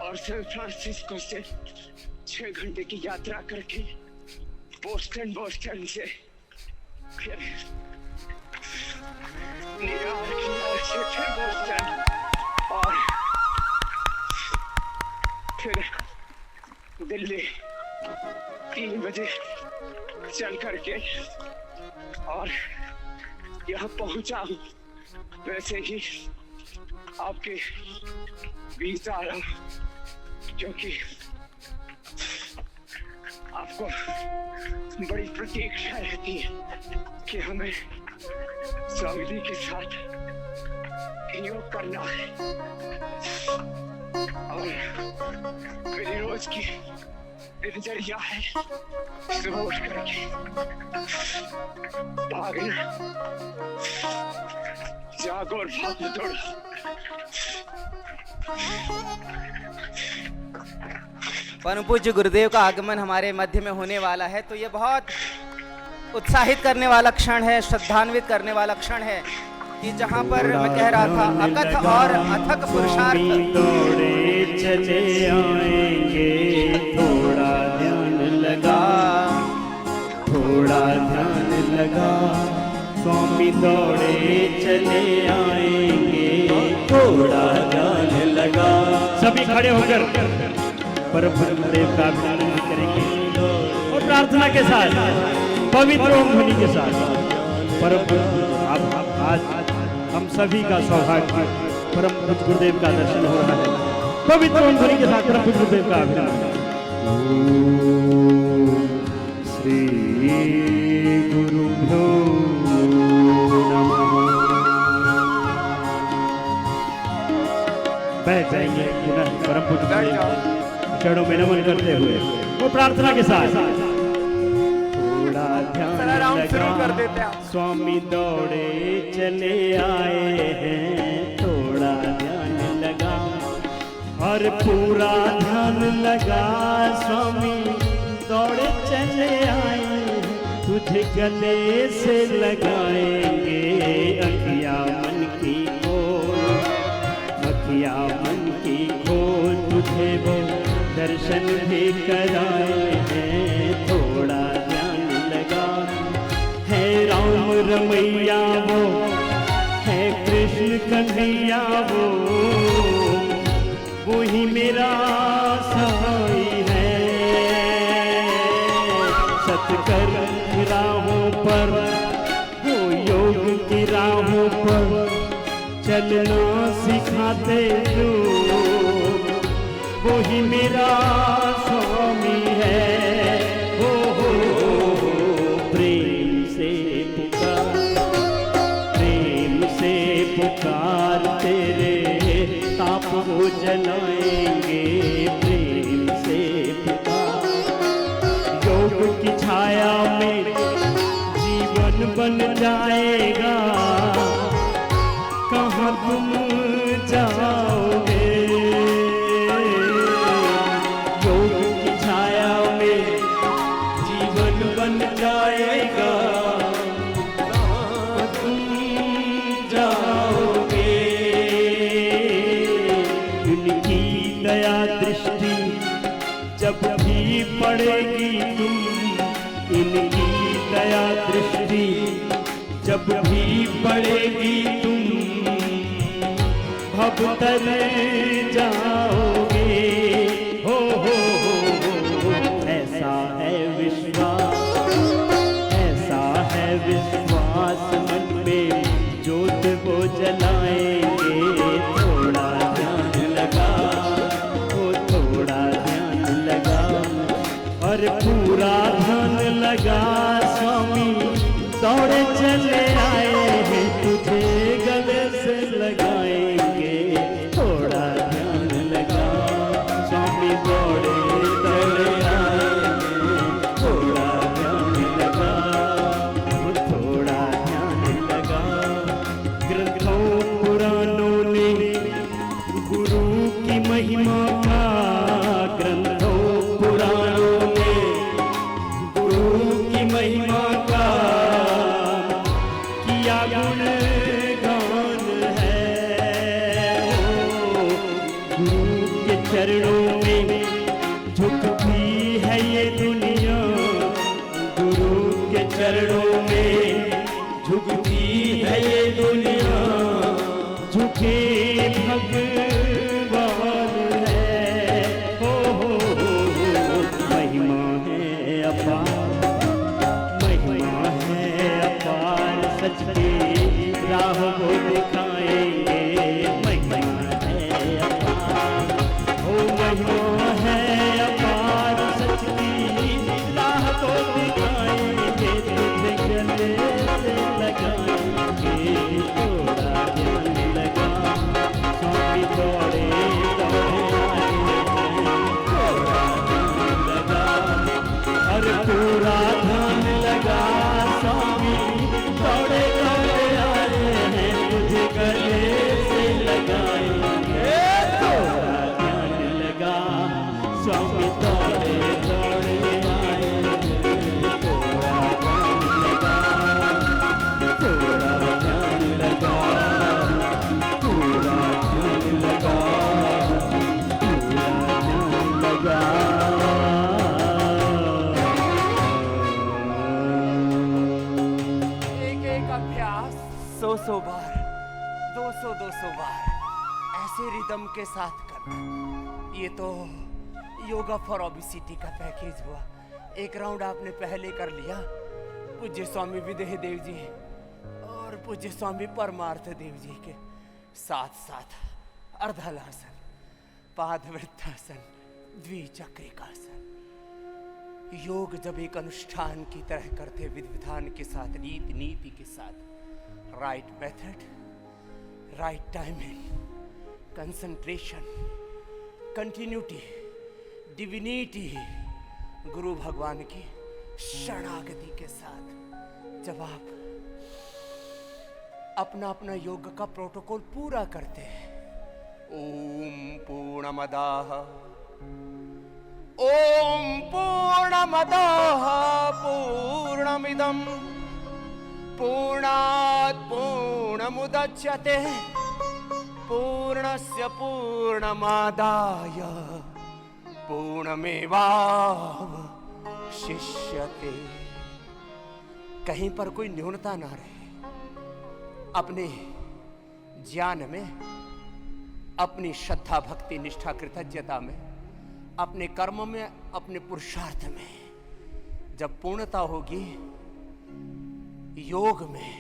और San Francisco से 6 घंटे की यात्रा करके बोस्टन से फिर न्यूयॉर्क से फिर बोस्टन और फिर दिल्ली 3 बजे चल करके और यहाँ पहुंचा हूँ। वैसे ही आपके वीजा क्योंकि आपको बड़ी प्रतीक्षा रहती है कि हमें स्वामी के साथ योग करना है और मेरी रोज की दिनचर्या है सुबह उठ करके भागना, जागो और भाग दौड़। परम पूज्य गुरुदेव का आगमन हमारे मध्य में होने वाला है, तो ये बहुत उत्साहित करने वाला क्षण है, श्रद्धान्वित करने वाला क्षण है कि जहां पर मैं कह रहा था अकथ और अथक पुरुषार्थ दौड़े चले आएंगे। थोड़ा ध्यान लगा, थोड़ा ध्यान लगा, स्वामी दौड़े चले आएंगे। थोड़ा ध्यान लगा। सभी खड़े होकर परम गुरुदेव का अभिनंदन करेंगे और प्रार्थना के साथ पवित्र ओम ध्वनि के साथ परम आज हम सभी का सौभाग्य परम पूज्य गुरुदेव का दर्शन हो रहा है। पवित्र ओम ध्वनि के साथ परम पूज्य गुरुदेव का अभिनंदन। श्री गुरुभ्यो नमः। बैठ जाएंगे पुनः परम पूज्य चरणों में नमन करते हुए वो प्रार्थना के साथ थोड़ा ध्यान लगा, स्वामी दौड़े चले आए हैं। थोड़ा ध्यान लगा और पूरा ध्यान लगा, स्वामी दौड़े चले आए हैं। तुझे गले से लगाएंगे अखियां मन की खोल, अखियां मन की खोल, तुझे वो दर्शन भी कराए हैं। थोड़ा ध्यान लगा, है राम रमैया वो, है कृष्ण कन्हैया वो ही मेरा सहाय है। सत्कर्म की राहों पर, वो योग की राहों पर चलना सिखाते जो, वो ही मेरा स्वामी है। हो प्रेम से पुकार, प्रेम से पुकार, तेरे ताप को जलाएंगे। प्रेम से पुकार, योग की छाया में जीवन बन जाएगा। कहाँ तुम जाओगे, जाएगा तुम जाओगे। उनकी दया दृष्टि जब भी पड़ेगी तुम, इनकी दया दृष्टि जब भी पड़ेगी तुम भव तर जाओगे। हो ऐसा है विश्वास, विश्वास मन में ज्योत वो जलाएंगे। थोड़ा ध्यान लगा, वो थोड़ा ध्यान लगा और पूरा ध्यान लगा, स्वामी दौड़े चले आए हैं। तुझे गले से लगाएंगे। थोड़ा ध्यान लगा, स्वामी दौड़े चले आए हैं। थोड़ा ध्यान लगा, पुराणों ने गुरु की महिमा का, ग्रंथों पुराणों ने गुरु की महिमा का किया गुणगान है। गुरु के चरणों में झुकती है ये दुनिया, गुरु के चरणों में झुकती है ये दुनिया, झुके भगवान है। हो महिमा है अपार, महिमा है अपार, सच की राह वो दिखाएंगे। महिमा है अपार, ओ महिमा है अपार, सच की राह को दिखाएंगे। तुझे गले से लगाएंगे, थोड़ा ध्यान लगा, स्वामी दौड़े दौड़े आए हैं। थोड़ा ध्यान लगा, अरे पूरा ध्यान लगा, स्वामी दौड़े दौड़े आए हैं। तुझे गले से लगाएंगे, थोड़ा ध्यान लगा, स्वामी दौड़े दौड़े आए हैं। थोड़ा ध्यान लगा, थोड़ा ध्यान लगा, पूरा ध्यान लगा, पूरा ध्यान लगा। एक एक अभ्यास 100 बार, 200 बार ऐसे रिदम के साथ करना। ये तो योगा फॉर ओबेसिटी का पैकेज हुआ। एक राउंड आपने पहले कर लिया पूज्य स्वामी विदेह देव जी और पूज्य स्वामी परमार्थ देव जी के साथ साथ अर्धलासन, पादवृत्तासन, द्विचक्रिकासन। योग जब एक अनुष्ठान की तरह करते, विधि विधान के साथ, रीति नीति के साथ, right method, right timing, concentration, continuity, divinity, गुरु भगवान की शरणागति के साथ जब आप अपना अपना योग का प्रोटोकॉल पूरा करते हैं। ओम पूर्णमदाः पूर्णमिदं पूर्णात् पूर्णमुदच्यते पूर्णस्य पूर्णमादाय पूर्णमेवावशिष्यते। कहीं पर कोई न्यूनता ना रहे। अपने ज्ञान में, अपनी श्रद्धा भक्ति निष्ठा कृतज्ञता में, अपने कर्म में, अपने पुरुषार्थ में जब पूर्णता होगी, योग में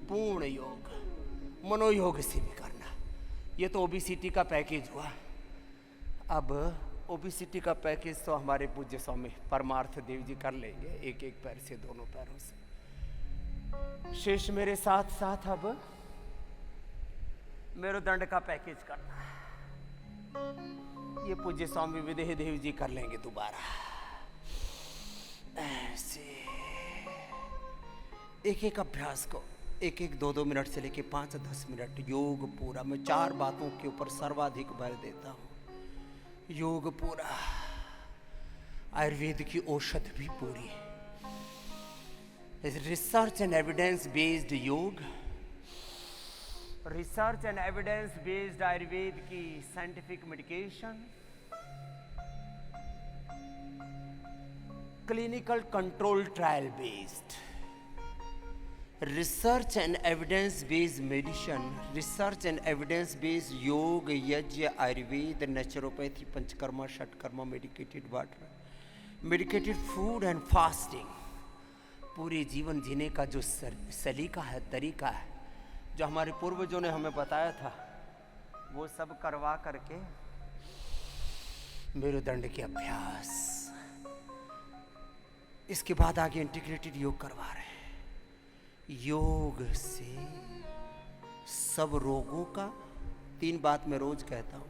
पूर्ण योग, मनोयोग से भी करना। ये तो ओबेसिटी का पैकेज हुआ। अब ओबेसिटी का पैकेज तो हमारे पूज्य स्वामी परमार्थ देव जी कर लेंगे, एक एक पैर से, दोनों पैरों से। शेष मेरे साथ साथ अब मेरुदंड का पैकेज करना। ये पूज्य स्वामी विदेह देव जी कर लेंगे दोबारा। ऐसे एक एक अभ्यास को 1-1, 2-2 मिनट से लेके 5-10 मिनट योग पूरा। मैं 4 बातों के ऊपर सर्वाधिक बल देता हूँ। योग पूरा, आयुर्वेद की औषध भी पूरी, research and evidence based yoga, research and evidence based Ayurveda की scientific medication, clinical control trial based, research and evidence based medicine, research and evidence based yoga, yagya, Ayurveda, naturopathy, panchakarma, shatkarma, medicated water, medicated food and fasting. पूरे जीवन जीने का जो सलीका है, तरीका है, जो हमारे पूर्वजों ने हमें बताया था, वो सब करवा करके मेरुदंड के अभ्यास, इसके बाद आगे इंटीग्रेटेड योग करवा रहे हैं। योग से सब रोगों का, 3 बात मैं रोज कहता हूं,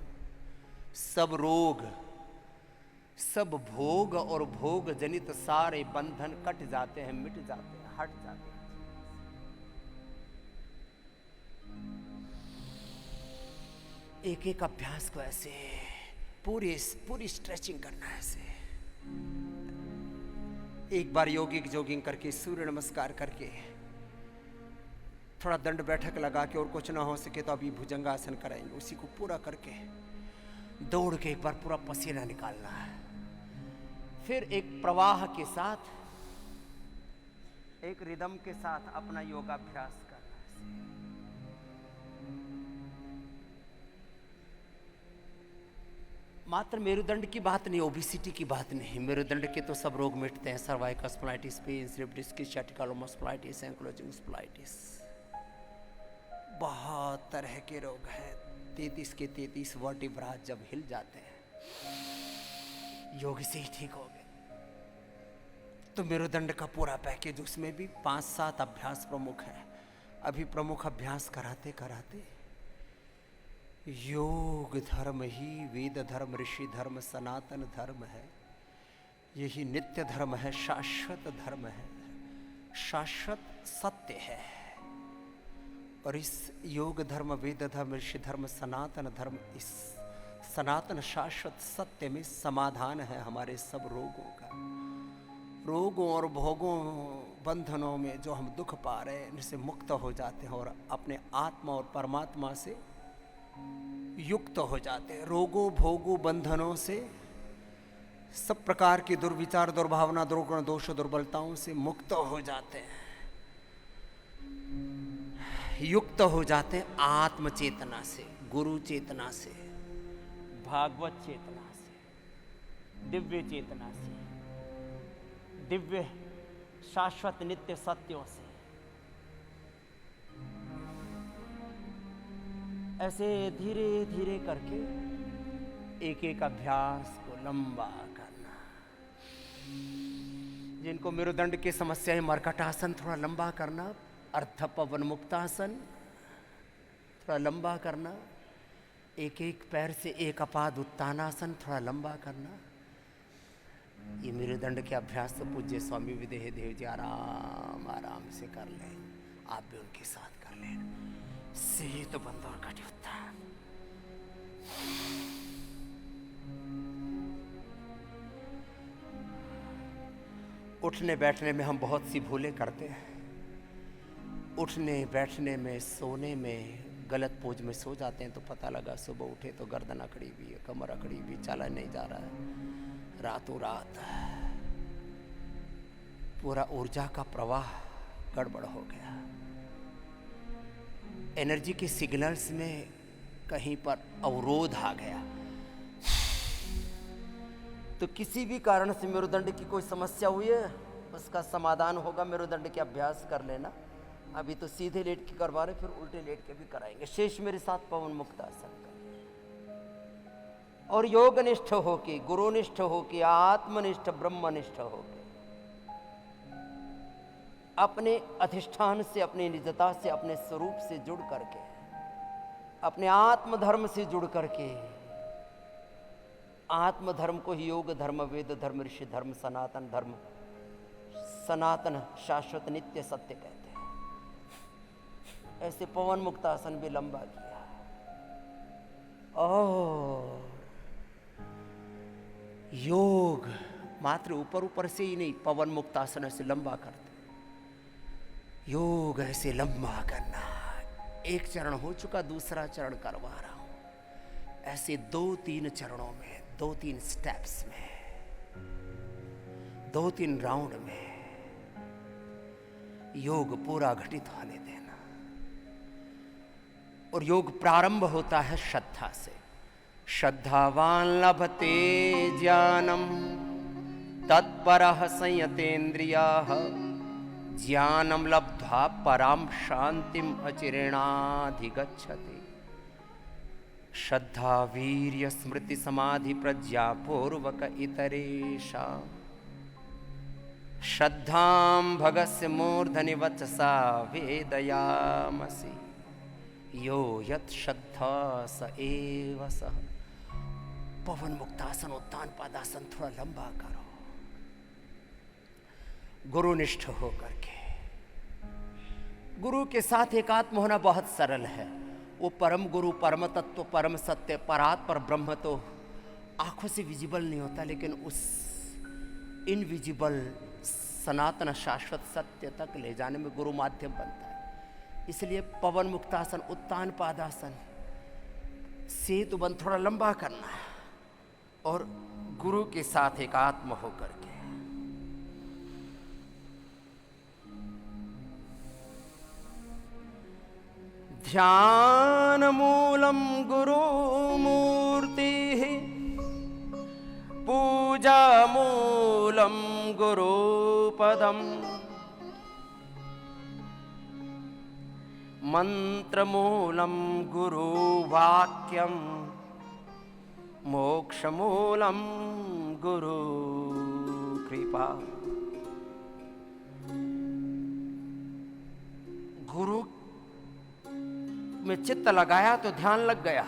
सब रोग, सब भोग और भोग जनित सारे बंधन कट जाते हैं, मिट जाते हैं, हट जाते हैं। एक एक अभ्यास को ऐसे पूरी स्ट्रेचिंग करना है। ऐसे एक बार योगिक जॉगिंग करके, सूर्य नमस्कार करके, थोड़ा दंड बैठक लगा के, और कुछ ना हो सके तो अभी भुजंगासन कराएंगे, उसी को पूरा करके दौड़ के एक बार पूरा पसीना निकालना है, फिर एक प्रवाह के साथ, एक रिदम के साथ अपना योगाभ्यास करना है। मात्र मेरुदंड की बात नहीं, ओबिसिटी की बात नहीं, मेरुदंड के तो सब रोग मिटते हैं, cervical spondylitis, pain, slip disc, sciatica spondylitis, ankylosing spondylitis, बहुत तरह के रोग हैं। 33 के 33 वर्टिब्रा जब हिल जाते हैं योग से ही ठीक हो गए। तो मेरुदंड का पूरा पैकेज, उसमें भी 5-7 अभ्यास प्रमुख है। अभी प्रमुख अभ्यास कराते कराते योग धर्म ही वेद धर्म, ऋषि धर्म, सनातन धर्म है, यही नित्य धर्म है, शाश्वत धर्म है, शाश्वत सत्य है। और इस योग धर्म, वेद धर्म, ऋषि धर्म, सनातन धर्म, इस सनातन शाश्वत सत्य में समाधान है हमारे सब रोगों का। रोगों और भोगों, बंधनों में जो हम दुख पा रहे हैं, इनसे मुक्त हो जाते हैं और अपने आत्मा और परमात्मा से युक्त हो जाते हैं। रोगों, भोगों, बंधनों से, सब प्रकार की दुर्विचार, दुर्भावना, दुर्गुण, दोष, दुर्बलताओं से मुक्त हो जाते हैं, युक्त हो जाते हैं आत्म चेतना से, गुरु चेतना से, भागवत चेतना से, दिव्य चेतना से, दिव्य शाश्वत नित्य सत्यों से। ऐसे धीरे धीरे करके एक एक अभ्यास को लंबा करना। जिनको मेरुदंड की समस्या है, मर्कटासन थोड़ा लंबा करना, अर्ध पवन मुक्तासन थोड़ा लंबा करना, एक एक पैर से एक अपाद उत्तानासन थोड़ा लंबा करना। ये मेरुदंड के अभ्यास तो पूज्य स्वामी विदेह देव जी आराम आराम से कर लें, आप भी उनके साथ कर लें। शीत बंद और कटी उत्थान। उठने बैठने में हम बहुत सी भूलें करते हैं। उठने बैठने में, सोने में गलत पोज में सो जाते हैं तो पता लगा सुबह उठे तो गर्दन अकड़ी हुई है, कमर अकड़ी हुई, चला नहीं जा रहा है। रातों रात पूरा ऊर्जा का प्रवाह गड़बड़ हो गया। एनर्जी के सिग्नल्स में कहीं पर अवरोध आ गया। तो किसी भी कारण से मेरुदंड की कोई समस्या हुई है, उसका समाधान होगा मेरुदंड के अभ्यास कर लेना। अभी तो सीधे लेट के करवा रहे, फिर उल्टे लेट के भी कराएंगे। शेष मेरे साथ पवन मुक्तासन कर और योगनिष्ठ होके, गुरुनिष्ठ होके, आत्मनिष्ठ, ब्रह्मनिष्ठ होके, अपने अधिष्ठान से, अपनी निजता से, अपने स्वरूप से जुड़ करके, अपने आत्मधर्म से जुड़ करके, आत्मधर्म को ही योग धर्म, वेद धर्म, ऋषि धर्म, सनातन धर्म, सनातन शाश्वत नित्य सत्य कहते हैं। ऐसे पवन मुक्तासन भी लंबा किया और योग मात्र ऊपर ऊपर से ही नहीं, पवन मुक्तासन ऐसे लंबा करते। योग ऐसे लंबा करना। एक चरण हो चुका, दूसरा चरण करवा रहा हूं। ऐसे 2-3 चरणों में, 2-3 स्टेप्स में, 2-3 राउंड में योग पूरा घटित होने देना। और योग प्रारंभ होता है श्रद्धा से। श्रद्धावान लभते ज्ञानम तत्परः संयतेन्द्रियाः ज्ञानम लब्ध्वा पराम शांतिम अचिरेणाधिगच्छति। श्रद्धा वीर्य स्मृति समाधि प्रज्ञा पूर्वक इतरेषा श्रद्धां भगस्य मूर्धनि वचसा वेदयामसि यो यत् श्रद्धा स एव सः। पवन मुक्तासन, उत्तान पादासन थोड़ा लंबा करो, गुरुनिष्ठ होकर के। गुरु के साथ एकात्म होना बहुत सरल है। वो परम गुरु, परम तत्व, परम सत्य, परात्पर ब्रह्म तो आंखों से विजिबल नहीं होता, लेकिन उस इनविजिबल सनातन शाश्वत सत्य तक ले जाने में गुरु माध्यम बनता है। इसलिए पवन मुक्तासन, उत्तान पादासन, सेतु बंध थोड़ा लंबा करना है। और गुरु के साथ एकात्म होकर के ध्यान मूलम गुरु मूर्ति, पूजा मूलम गुरु पदम, मंत्र मूलम गुरु वाक्यम, मोक्ष मूलम गुरु कृपा। गुरु में चित्त लगाया तो ध्यान लग गया।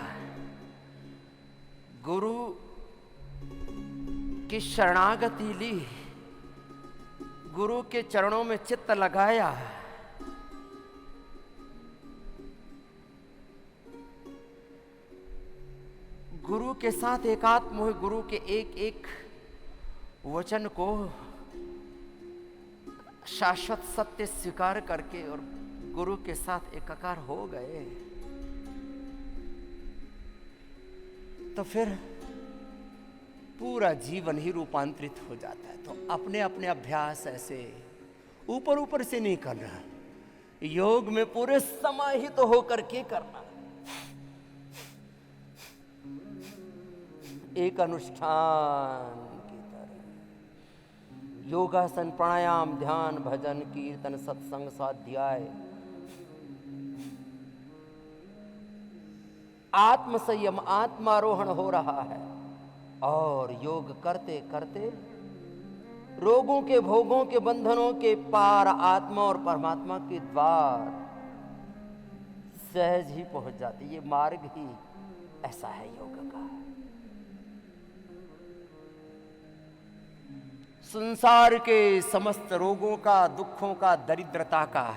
गुरु की शरणागति ली, गुरु के चरणों में चित्त लगाया, गुरु के साथ एकात्म हुए, गुरु के एक एक वचन को शाश्वत सत्य स्वीकार करके और गुरु के साथ एकाकार हो गए, तो फिर पूरा जीवन ही रूपांतरित हो जाता है। तो अपने अपने अभ्यास ऐसे ऊपर ऊपर से नहीं करना, योग में पूरे समाहित तो होकर के करना। एक अनुष्ठान की तरह योगासन, प्राणायाम, ध्यान, भजन, कीर्तन, सत्संग, स्वाध्याय, आत्म संयम, आत्मारोहण हो रहा है। और योग करते करते रोगों के, भोगों के, बंधनों के पार आत्मा और परमात्मा के द्वार सहज ही पहुंच जाती। ये मार्ग ही ऐसा है योग का। संसार के समस्त रोगों का, दुखों का, दरिद्रता का,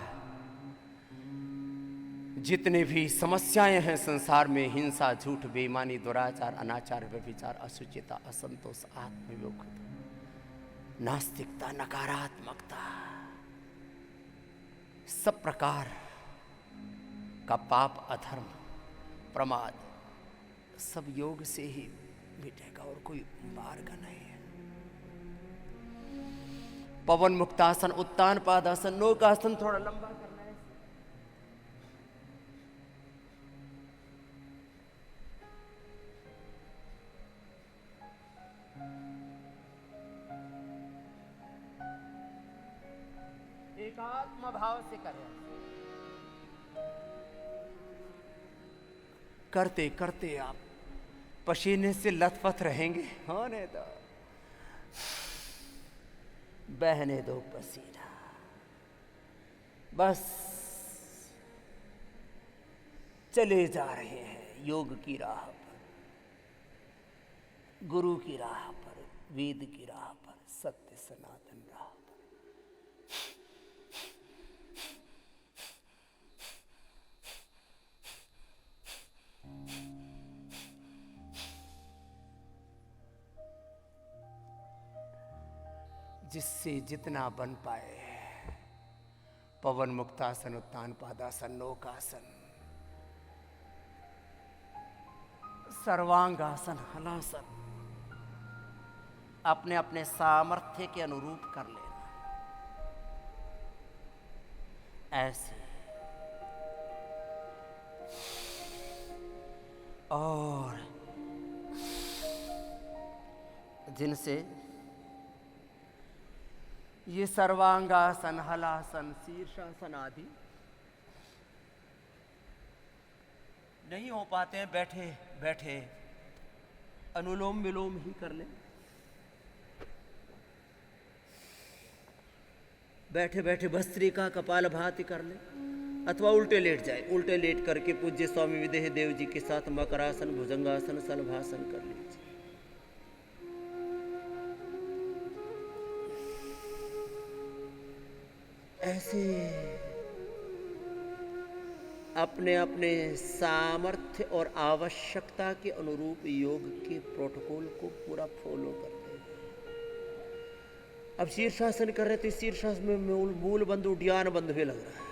जितने भी समस्याएं हैं संसार में, हिंसा, झूठ, बेईमानी, दुराचार, अनाचार, व्यभिचार, अशुचिता, असंतोष, आत्मयोग, नास्तिकता, नकारात्मकता, सब प्रकार का पाप, अधर्म, प्रमाद, सब योग से ही मिटेगा और कोई मार्ग नहीं है। पवन मुक्तासन, उत्तान पादासन, नौकासन थोड़ा लंबा करना है। एकात्म भाव से करें। करते करते आप पसीने से लथपथ रहेंगे। होने दो, बहने दो पसीना, बस चले जा रहे हैं योग की राह पर, गुरु की राह पर, वेद की राह पर, सत्य सनातन राह पर। जिससे जितना बन पाए, पवन मुक्तासन, उत्तान पादासन, नौकासन, सर्वांगासन, हलासन, अपने अपने सामर्थ्य के अनुरूप कर लेना। ऐसे और जिनसे ये सर्वांगासन, हलासन, शीर्षासन आदि नहीं हो पाते हैं, बैठे बैठे अनुलोम विलोम ही कर लें। बैठे बैठे भस्त्रिका, कपालभाति कर लें, अथवा उल्टे लेट जाए। उल्टे लेट करके पूज्य स्वामी विदेह देव जी के साथ मकरासन, भुजंगासन, सलभासन कर लीजिए। ऐसे अपने अपने सामर्थ्य और आवश्यकता के अनुरूप योग के प्रोटोकॉल को पूरा फॉलो करते हैं। अब शीर्षासन कर रहे थे, शीर्षासन में मूल बंध उड्डयन बंध भी लग रहा है।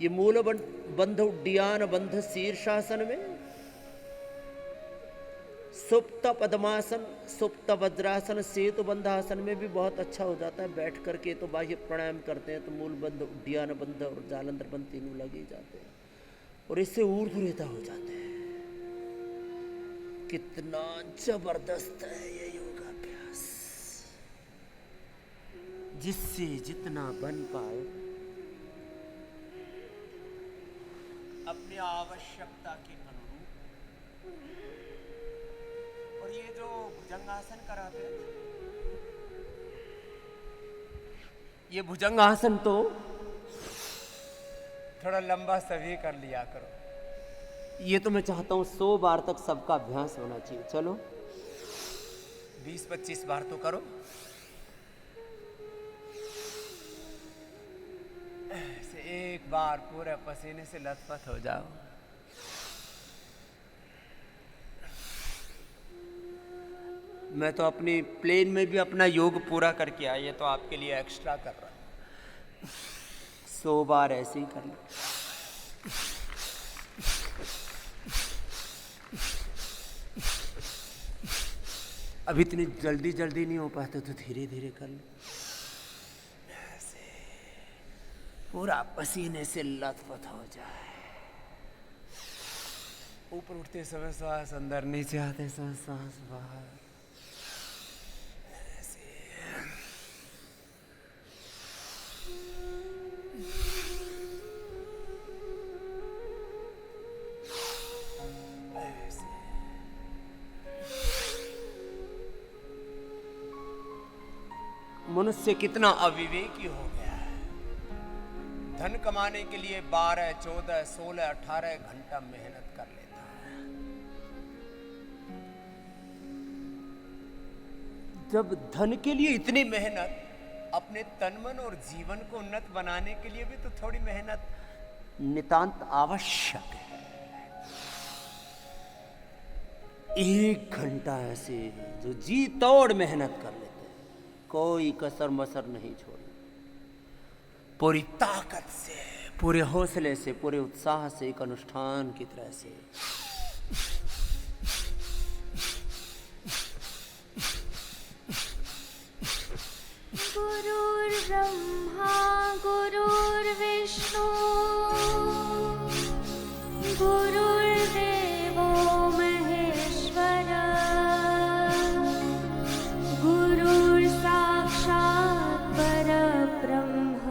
ये मूल बंध उड्डयन बंध शीर्षासन में सुप्त पद्मासन, सुप्त वज्रासन, सेतु बंधासन में भी बहुत अच्छा हो जाता है। बैठ करके तो बाह्य प्राणायाम करते हैं तो मूल बंध, उद्यान बंध और जालंधर बंध तीनों लगे जाते हैं और इससे ऊर्ध्वरेता हो जाते हैं। कितना जबरदस्त है ये योगाभ्यास। जिससे जितना बन पाए अपनी आवश्यकता के अनुरूप। और ये जो भुजंगासन कराते हैं, ये भुजंगासन तो थोड़ा लंबा सभी कर लिया करो। ये तो मैं चाहता हूं 100 बार तक सबका अभ्यास होना चाहिए। चलो 20-25 बार तो करो। ऐसे एक बार पूरे पसीने से लथपथ हो जाओ। मैं तो अपनी प्लेन में भी अपना योग पूरा करके आया, तो आपके लिए एक्स्ट्रा कर रहा हूं। 100 बार ऐसे ही कर लो। अब इतनी जल्दी जल्दी नहीं हो पाते तो धीरे धीरे कर लो। ऐसे पूरा पसीने से लथपथ हो जाए। ऊपर उठते समय सांस अंदर, नीचे आते समय सांस बाहर। मनुष्य कितना अविवेकी हो गया है। धन कमाने के लिए 12, 14, 16, 18 घंटा मेहनत कर लेता है। जब धन के लिए इतनी मेहनत, अपने तन मन और जीवन को उन्नत बनाने के लिए भी तो थोड़ी मेहनत नितांत आवश्यक है। 1 घंटा ऐसे जो जी तोड़ मेहनत कर लेते, कोई कसर मसर नहीं छोड़ी, पूरी ताकत से, पूरे हौसले से, पूरे उत्साह से, एक अनुष्ठान की तरह से। गुरुर्ब्रह्मा गुरुर्विष्णु गुरुर्देवो महेश्वर गुरुर्साक्षात् परब्रह्म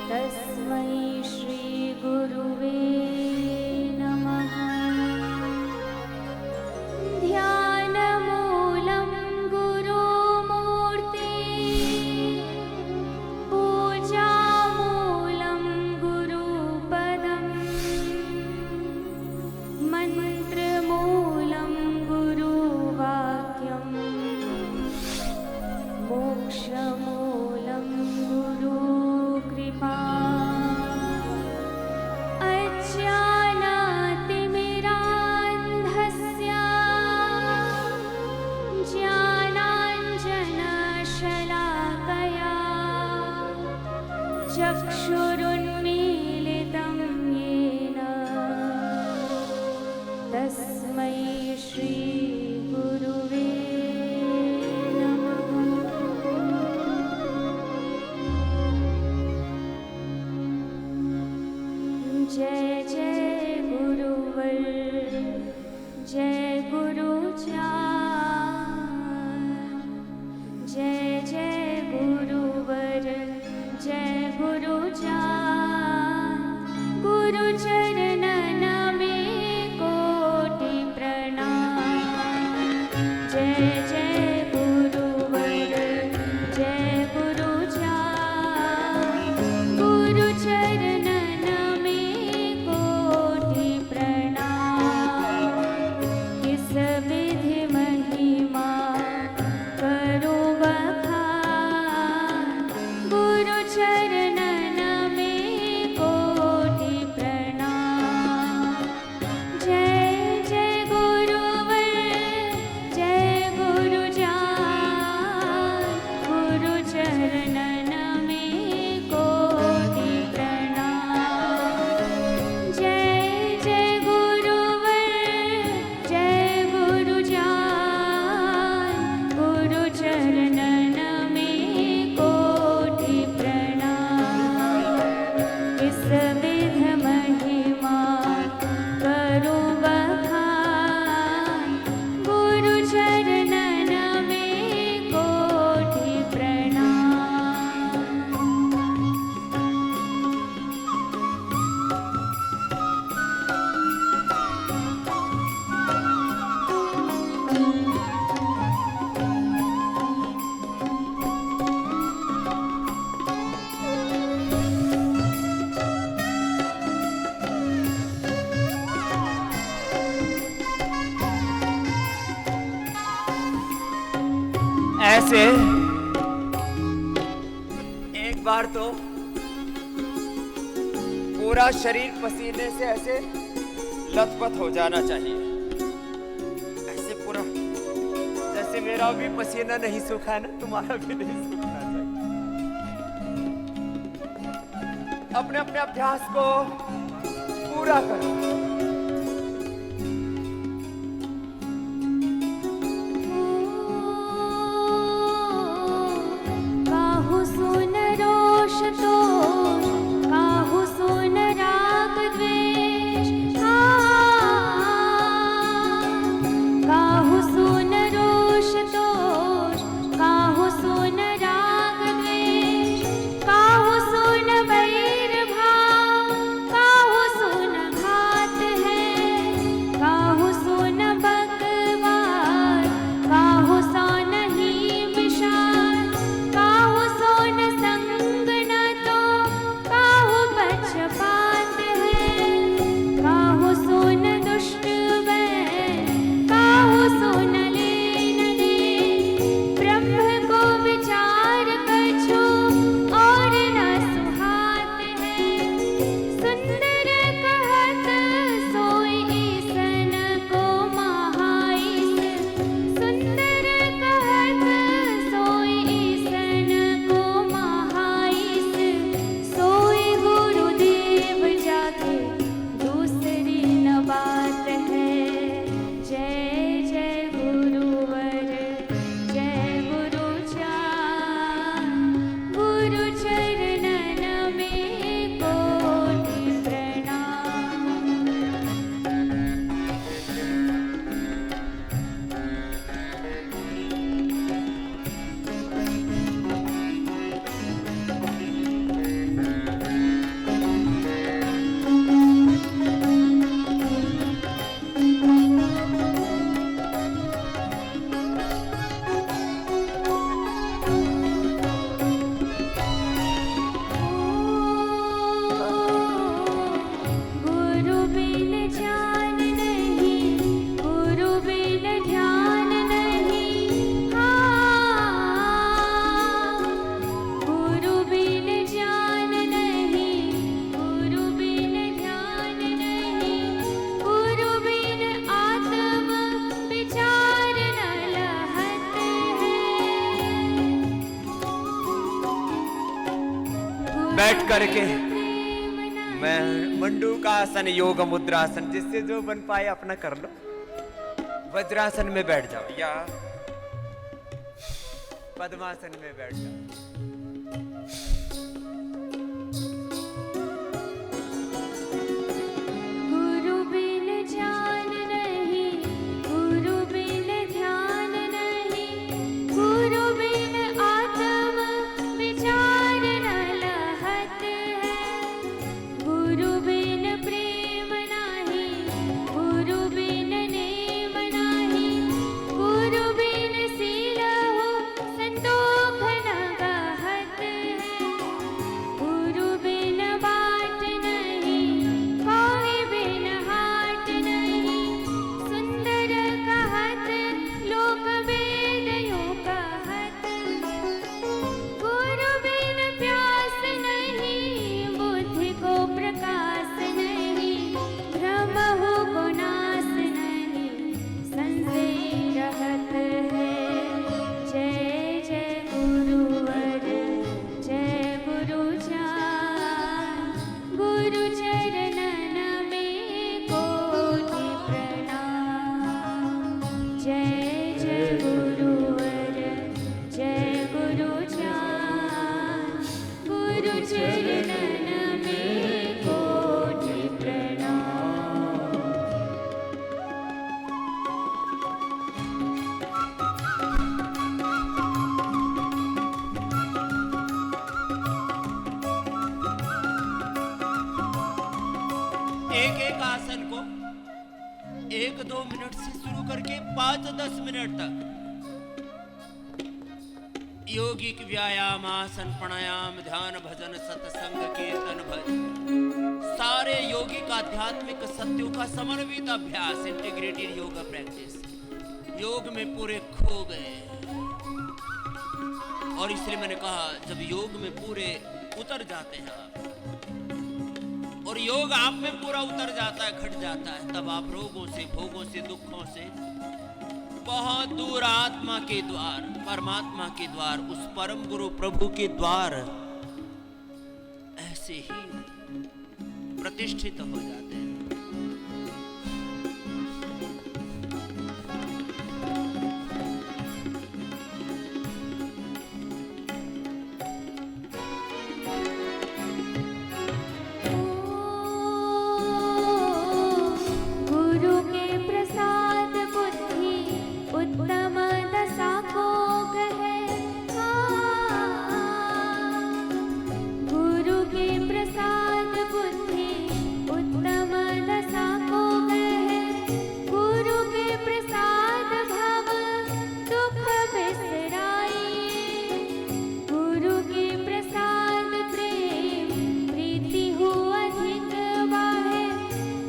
तस्मै श्री गुरुवे नमः। ध्यानमूलं गुरुमूर्ति पूजामूलं गुरुपदम् मन्त्रमूलं गुरुवाक्यम् मोक्षमूलं गुरुकृपा। अज्ञानातिमिरान्धस्य ज्ञानाञ्जनशलाकया चक्षुरुन्मीलितं येन तस्मै श्री गुरुवे नमः। जय जय गुरुवर जय गुरुचार, जय जय गुरुवर जय गुरुचार। गुरुचरणन में कोटि प्रणाम। जय से एक बार तो पूरा शरीर पसीने से ऐसे लथपथ हो जाना चाहिए, ऐसे पूरा जैसे मेरा भी पसीना नहीं सूखा है ना, तुम्हारा भी नहीं सूखना चाहिए। अपने अपने अभ्यास को पूरा करो। काहू सुन रोष दोष, काहू सुन राग द्वेष, काहू सुन रोष दोष, काहू सुन राग द्वेष, काहू सुन वैर भाव, काहू सुन घात है, काहू सुन बकवाद, काहू सुन ही विषाद, काहू सुन संग न तो, काहू पक्षपात है, काहू सुन दुष्ट वैर, काहू सुन लेन देन, ब्रह्म को विचार कछु और न सुहात है, सुंदर कहत सोई ईसन को महाईस, सुंदर कहत सोई ईसन को महाईस, सोई गुरुदेव जाके दूसरी न बात है। जय जय गुरुवर, जय गुरु चान, गुरु चरणन में कोटि प्रणाम। गुरु बिन ज्ञान नहीं, गुरु बिन ध्यान नहीं, गुरु बिन ज्ञान नहीं, गुरु बिन ध्यान नहीं, गुरु बिन आत्म विचार न लहत है। बैठ करके मैं मंडूकासन योग मुद्रासन, जिससे जो बन पाए अपना कर लो। वज्रासन में बैठ जाओ या पद्मासन में बैठ जाओ। गुरु बिन ज्ञान नहीं, गुरु बिन ध्यान नहीं, गुरु बिन आत्म विचार न लहत है, गुरु बिन प्रेम नाही, गुरु बिन नेम नाही, गुरु बिन सीलहु संतोष न गहत है, गुरु बिन बाट नहीं, कोई बिन हाट नहीं, सुंदर कहत लोक वेद यो कहत, गुरु बिन प्यास नहीं, बुद्धि को प्रकाश नहीं, भ्रमहु को नाश नहीं, संशय रहत है। जय जय गुरुवर, जय गुरु चान, गुरु चरणन में कोटि प्रणाम। जय जय गुरुवर, जय गुरु चान, गुरु चरणन में कोटि प्रणाम। एक एक आसन को 1-2 मिनट से शुरू करके 5-10 मिनट तक यौगिक व्यायाम, आसन, प्राणायाम, ध्यान, भजन, सत्संग, कीर्तन, भजन, सारे यौगिक आध्यात्मिक सत्यों का समन्वित अभ्यास, इंटीग्रेटेड योगा प्रैक्टिस। योग में पूरे खो गए। और इसलिए मैंने कहा जब योग में पूरे उतर जाते हैं आप और योग आप में पूरा उतर जाता है, घट जाता है, तब आप रोगों से, भोगों से, दुखों से बहुत दूर आत्मा के द्वार, परमात्मा के द्वार, उस परम गुरु प्रभु के द्वार ऐसे ही प्रतिष्ठित हो जाते हैं। गुरु के प्रसाद बुद्धि उत्तम दशा को कहे। गुरु के प्रसाद बुद्धि उत्तम दशा को कहे। गुरु के प्रसाद भव दुख बिसराई। गुरु के प्रसाद प्रेम प्रीति हो अधिक बाहे।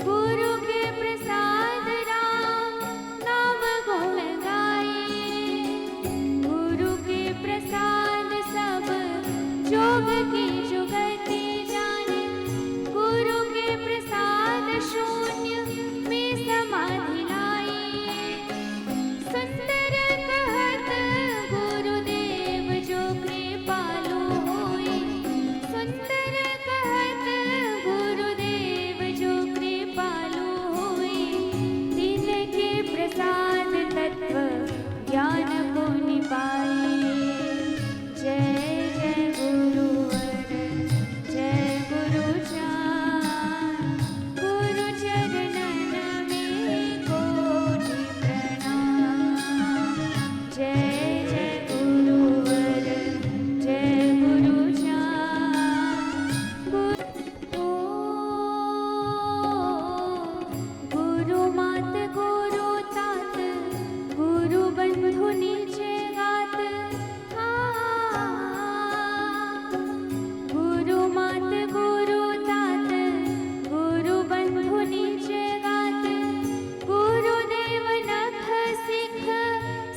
गुरु के प्रसाद राम नाम गुण गाई। गुरु के प्रसाद सब जोग की जुगति जाने। गुरु के प्रसाद शून्य में समाधि लाई। सुंदर कहत गुरुदेव जो कृपालु होई। सुंदर कहत गुरुदेव जो कृपालु होई। तिनके प्रसाद तत्व ज्ञान को निपाई। जय जय गुरुवर जय गुरु चान। गुरु चरणन में कोटि प्रणाम। जय जय गुरुवर जय गुरु चान। गुरु मात गुरु तात गुरु बंधु नीचे गात। गुरु मात गुरु तात गुरु बंधु नीचे गात। गुरुदेव नख सिख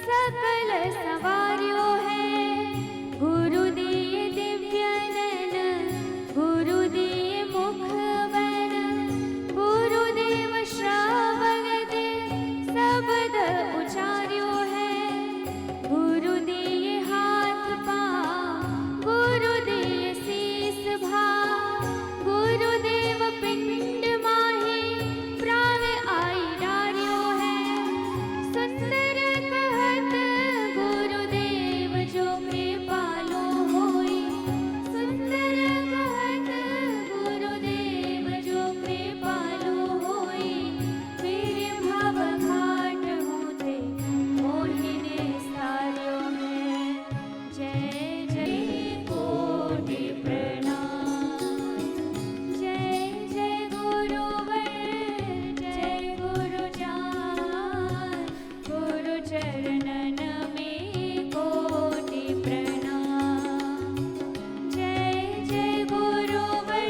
सकल सवार्यो है। गुरु दिए दिव्य नयन गुरु दिए मुख वन। गुरुदेव श्रावण दे शब्द उचार्यो है। गुरु दिए हाथ पाँव गुरु दिए शीस भाव। गुरुदेव पिंड माही प्राण आई डार्यो है। सुंदर कहत गुरुदेव जो कृपालु होई। सुंदर कहत गुरुदेव जो कृपालु होई। मेरे भव घाट होते मोहिने सार्यो है। जय जय कोटि प्रणाम। जय जय गुरुवर जय गुरु जान। गुरु चरणन में कोटि प्रणाम। जय जय गुरुवर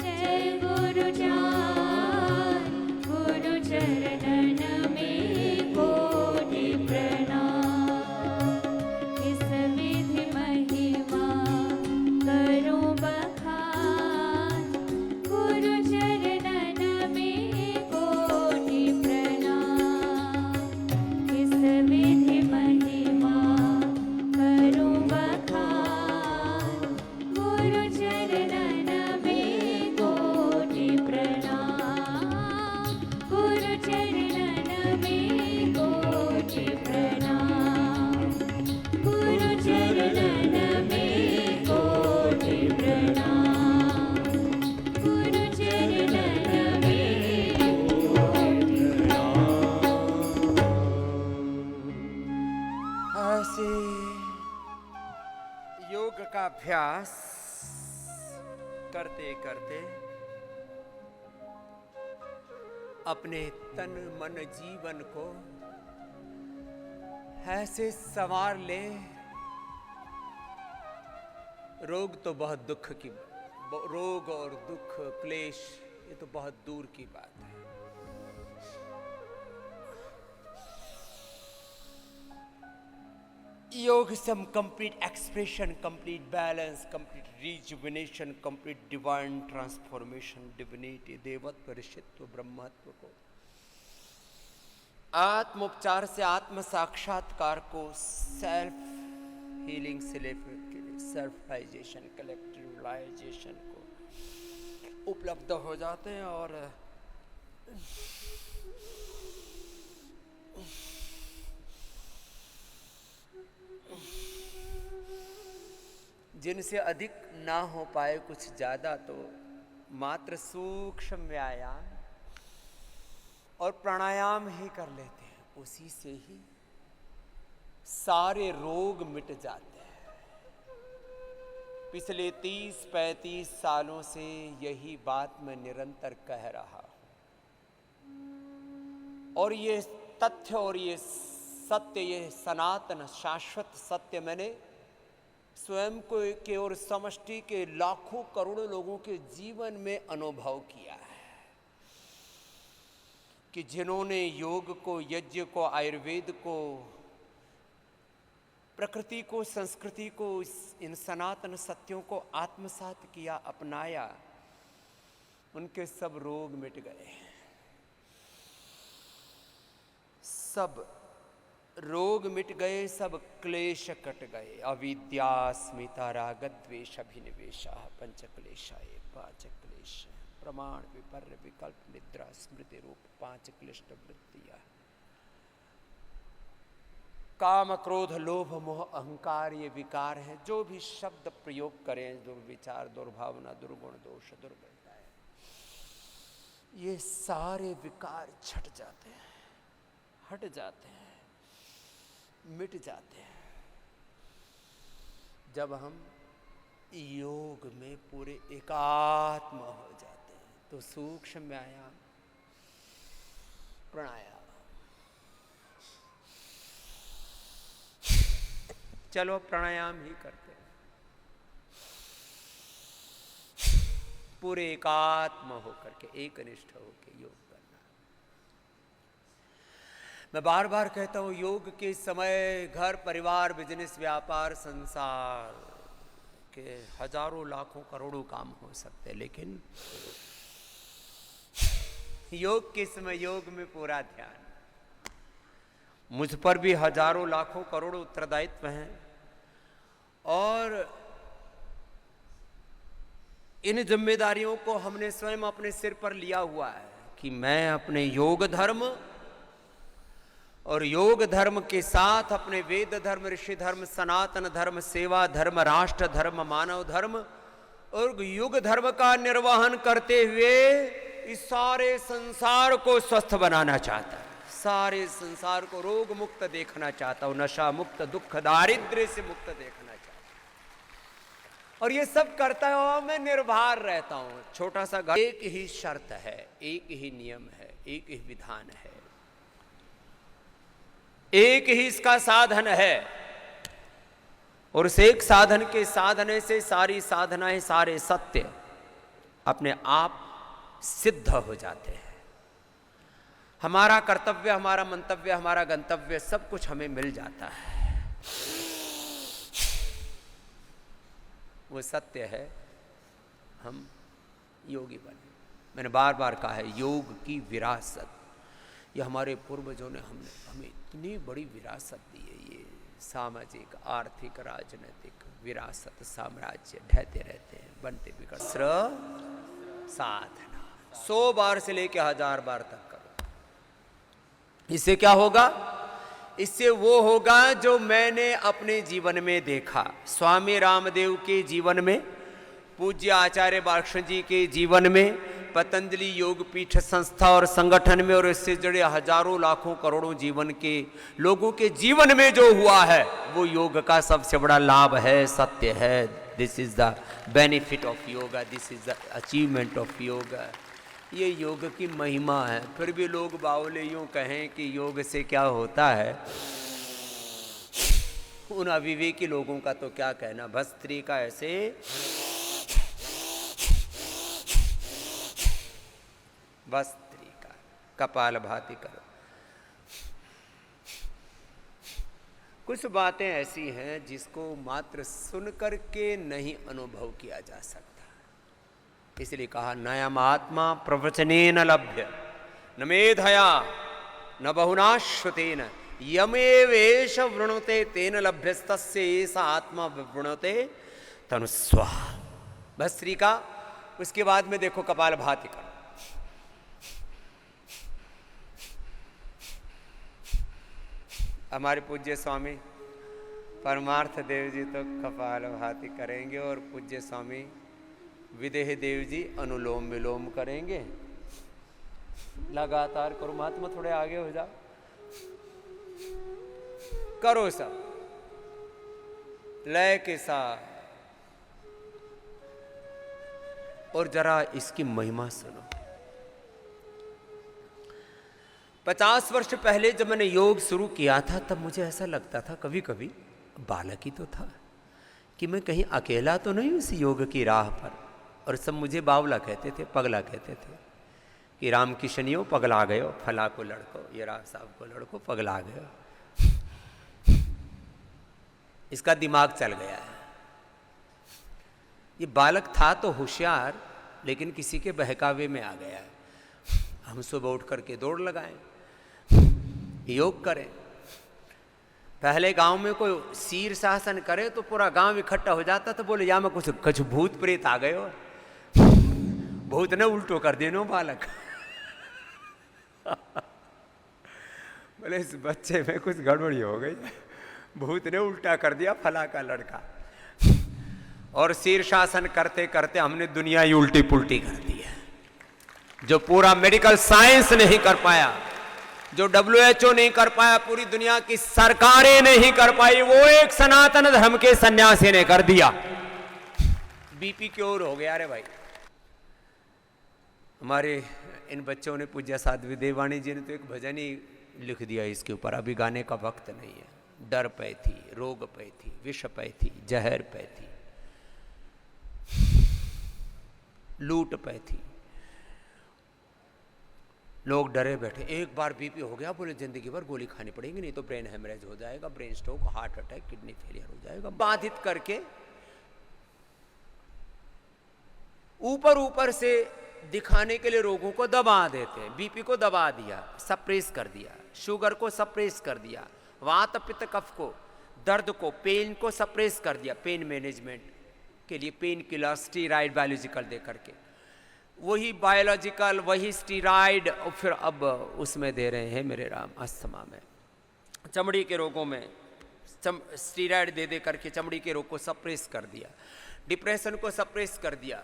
जय गुरु जान। गुरु चरणन में कोटि प्रणाम। इस विधि महिमा करूं बखान। गुरु चरणन में कोटि प्रणाम। इस विधि महिमा करूं बखान। गुरु चरणन में कोटि प्रणाम। गुरु चरणन में कोटि प्रणाम। गुरु चरणन में कोटि प्रणाम। गुरु चरणन में कोटि ऐसे योग का अभ्यास करते करते अपने तन मन जीवन को ऐसे संवार ले। रोग तो बहुत दुख की, रोग और दुख क्लेश ये तो बहुत दूर की बात है। योग से हम complete expression, complete balance, complete rejuvenation, complete divine transformation, divinity, देवत्व, ऋषित्व, ब्रह्मत्व को, आत्मोपचार से आत्म साक्षात्कार को, सेल्फ हीलिंग से लेकर सेल्फलाइजेशन, कलेक्टिवलाइजेशन को उपलब्ध हो जाते हैं। और जिनसे अधिक ना हो पाए कुछ ज़्यादा, तो मात्र सूक्ष्म व्यायाम और प्राणायाम ही कर लेते हैं, उसी से ही सारे रोग मिट जाते हैं। पिछले 30-35 सालों से यही बात मैं निरंतर कह रहा हूं, और ये तथ्य और ये सत्य, ये सनातन शाश्वत सत्य मैंने स्वयं को के और समष्टि के लाखों करोड़ों लोगों के जीवन में अनुभव किया है कि जिन्होंने योग को, यज्ञ को, आयुर्वेद को, प्रकृति को, संस्कृति को, इन सनातन सत्यों को आत्मसात किया, अपनाया, उनके सब रोग मिट गए, सब रोग मिट गए, सब क्लेश कट गए। अविद्या, अस्मिता, राग, द्वेष, अभिनिवेश, पंचक्लेशाय, पांच क्लेश, प्रमाण, विपर्य, विकल्प, निद्रा, स्मृति रूप 5 क्लिष्ट वृत्तियां, काम, क्रोध, लोभ, मोह, अहंकार, ये विकार हैं। जो भी शब्द प्रयोग करें, दुर्विचार, दुर्भावना, दुर्गुण, दोष, दुर्बलता, ये सारे विकार छट जाते हैं, हट जाते हैं, मिट जाते हैं जब हम योग में पूरे एकात्म हो जाते हैं। तो सूक्ष्म व्यायाम, प्राणायाम, चलो प्राणायाम ही करते हैं, पूरे एकात्म होकर के, एकनिष्ठ होकर योग करना। मैं बार बार कहता हूँ, योग के समय घर, परिवार, बिजनेस, व्यापार, संसार के हजारों, लाखों, करोड़ों काम हो सकते हैं, लेकिन योग के समय योग में पूरा ध्यान। मुझ पर भी हजारों, लाखों, करोड़ों उत्तरदायित्व हैं, और इन जिम्मेदारियों को हमने स्वयं अपने सिर पर लिया हुआ है कि मैं अपने योग धर्म और योग धर्म के साथ अपने वेद धर्म, ऋषि धर्म, सनातन धर्म, सेवा धर्म, राष्ट्र धर्म, मानव धर्म और युग धर्म का निर्वहन करते हुए इस सारे संसार को स्वस्थ बनाना चाहता है, सारे संसार को रोग मुक्त देखना चाहता हूं, नशा मुक्त, दुख, दारिद्र्य से मुक्त देखना चाहता हूं, और ये सब करता है और मैं निर्भर रहता हूं। छोटा सा घर, एक ही शर्त है, एक ही नियम है, एक ही विधान है, एक ही इसका साधन है, और उस एक साधन के साधने से सारी साधनाएं, सारे सत्य अपने आप सिद्ध हो जाते हैं। हमारा कर्तव्य, हमारा मंतव्य, हमारा गंतव्य, सब कुछ हमें मिल जाता है। वो सत्य है, हम योगी बने। मैंने बार बार कहा है, योग की विरासत, ये हमारे पूर्वजों ने हमें इतनी बड़ी विरासत दी है। ये सामाजिक, आर्थिक, राजनीतिक विरासत, साम्राज्य ढहते रहते हैं, बनते बिगड़। साधना 100 बार से लेकर 1000 बार तक करो। इससे क्या होगा? इससे वो होगा जो मैंने अपने जीवन में देखा। स्वामी रामदेव के जीवन में, पूज्य आचार्य बालकृष्ण जी के जीवन में, पतंजलि योग पीठ संस्था और संगठन में, और इससे जुड़े हजारों, लाखों, करोड़ों जीवन के लोगों के जीवन में जो हुआ है, वो योग का सबसे बड़ा लाभ है, सत्य है। This is the benefit of yoga, this is the achievement of yoga. ये योग की महिमा है। फिर भी लोग बावले यूं कहें कि योग से क्या होता है, उन अविवेकी लोगों का तो क्या कहना। भस्त्री का ऐसे भस्त्री का कपाल भाती करो, कुछ बातें ऐसी हैं जिसको मात्र सुन करके नहीं अनुभव किया जा सकता। इसलिए कहा नयम आत्मा प्रवचनेन लभ्य न मेधया न बहुना श्रुतेन यमेवेश वृणुते तेन लभ्यस्तस्य एष आत्मा वृणुते तनुस्वा। बस श्री का। उसके बाद में देखो कपालभाति करो। हमारे पूज्य स्वामी परमार्थ देव जी तो कपालभाति करेंगे और पूज्य स्वामी विदेह देव जी अनुलोम विलोम करेंगे। लगातार करो। महात्मा थोड़े आगे हो जाओ। करो सब लय के साथ और जरा इसकी महिमा सुनो। 50 वर्ष पहले जब मैंने योग शुरू किया था तब मुझे ऐसा लगता था, कभी कभी बालक ही तो था, कि मैं कहीं अकेला तो नहीं उस योग की राह पर। और सब मुझे बावला कहते थे, पगला कहते थे कि राम किशनियो पगला गयो, फला को लड़को, ये राव साहब को लड़को पगला गयो। इसका दिमाग चल गया है। ये बालक था तो होशियार, लेकिन किसी के बहकावे में आ गया है। हम सुबह उठ करके दौड़ लगाएं, योग करें। पहले गांव में कोई शीर शासन करे तो पूरा गांव इकट्ठा हो जाता, तो बोले या में कुछ भूत प्रेत आ गए हो, भूत ने उल्टो कर देनो बालक। बोले इस बच्चे में कुछ गड़बड़ी हो गई, भूत ने उल्टा कर दिया फला का लड़का। और शीर शासन करते करते हमने दुनिया ही उल्टी पुल्टी कर दी है। जो पूरा मेडिकल साइंस नहीं कर पाया, जो WHO नहीं कर पाया, पूरी दुनिया की सरकारें नहीं कर पाई, वो एक सनातन धर्म के सन्यासी ने कर दिया। बीपी क्योर हो गया। अरे भाई, हमारे इन बच्चों ने, पूज्य साध्वी देवानी जी ने तो एक भजन ही लिख दिया इसके ऊपर। अभी गाने का वक्त नहीं है। डर पैथी, रोग पैथी, विष पैथी, जहर पैथी, लूट पैथी। लोग डरे बैठे। एक बार बीपी हो गया, बोले जिंदगी भर गोली खानी पड़ेगी, नहीं तो ब्रेन हेमरेज हो जाएगा, brain stroke, heart attack, kidney failure हो जाएगा। बाधित करके ऊपर ऊपर से दिखाने के लिए रोगों को दबा देते हैं। बीपी को दबा दिया, सप्रेस कर दिया, शुगर को सप्रेस कर दिया, वात पित्त कफ को, दर्द को, पेन को सप्रेस कर दिया। पेन मैनेजमेंट के लिए पेन किलर, स्टीराइड बायोलॉजिकल दे करके, वही बायोलॉजिकल, वही स्टीराइड, और फिर अब उसमें दे रहे हैं मेरे राम अस्थमा में, चमड़ी के रोगों में स्टीराइड दे दे करके चमड़ी के रोग को सप्रेस कर दिया, डिप्रेशन को सप्रेस कर दिया।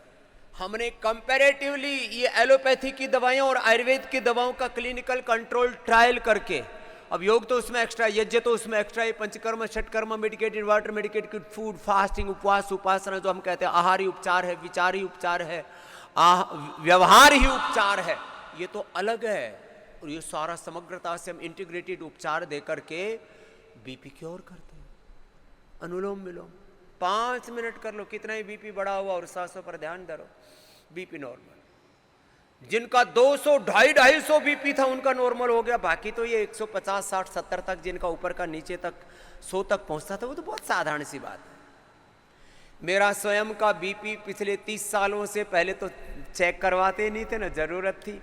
हमने कंपैरेटिवली ये एलोपैथी की दवाइयों और आयुर्वेद की दवाओं का क्लिनिकल कंट्रोल ट्रायल करके, अब योग तो उसमें एक्स्ट्रा, यज्ञ तो उसमें एक्स्ट्रा, ये panchakarma, shatkarma, medicated water, medicated food, fasting, उपवास, उपासना, जो हम कहते हैं आहारी उपचार है, विचारी उपचार है, व्यवहार ही उपचार है, ये तो अलग है। और ये सारा समग्रता से हम इंटीग्रेटेड उपचार दे करके बीपी क्योर करते हैं। अनुलोम विलोम 5 मिनट कर लो, कितना ही बीपी बढ़ा हुआ और सांसों पर ध्यान धरो, बीपी नॉर्मल। जिनका 200, 250 बीपी था उनका नॉर्मल हो गया। बाकी तो ये 150, 60, 70 तक, जिनका ऊपर का नीचे तक 100 तक पहुंचता था, वो तो बहुत साधारण सी बात है। मेरा स्वयं का बीपी पिछले 30 सालों से, पहले तो चेक करवाते नहीं थे ना, जरूरत थी।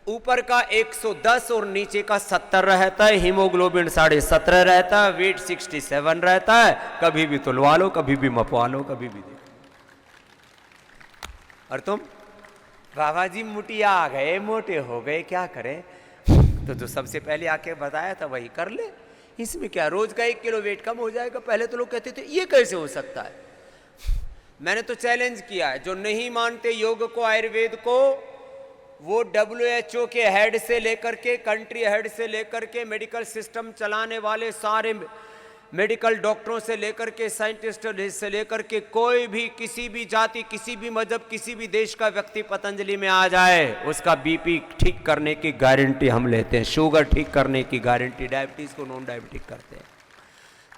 ऊपर का 110 और नीचे का 70 रहता है, हीमोग्लोबिन 17.5 रहता है, वेट 67 रहता है। कभी भी तुलवा लो, कभी भी मपवा लो, कभी भी देखो। और तुम बाबा जी मुटिया आ गए, मोटे हो गए, क्या करें? तो जो सबसे पहले आके बताया था वही कर ले। इसमें क्या, रोज का 1 किलो वेट कम हो जाएगा। पहले तो लोग कहते थे ये कैसे हो सकता है। मैंने तो चैलेंज किया है, जो नहीं मानते योग को, आयुर्वेद को, वो WHO के हेड से लेकर के, कंट्री हेड से लेकर के, मेडिकल सिस्टम चलाने वाले सारे मेडिकल डॉक्टरों से लेकर के, साइंटिस्ट से लेकर के, कोई भी किसी भी जाति, किसी भी मजहब, किसी भी देश का व्यक्ति पतंजलि में आ जाए, उसका बीपी ठीक करने की गारंटी हम लेते हैं, शुगर ठीक करने की गारंटी, डायबिटीज को नॉन डायबिटिक करते हैं,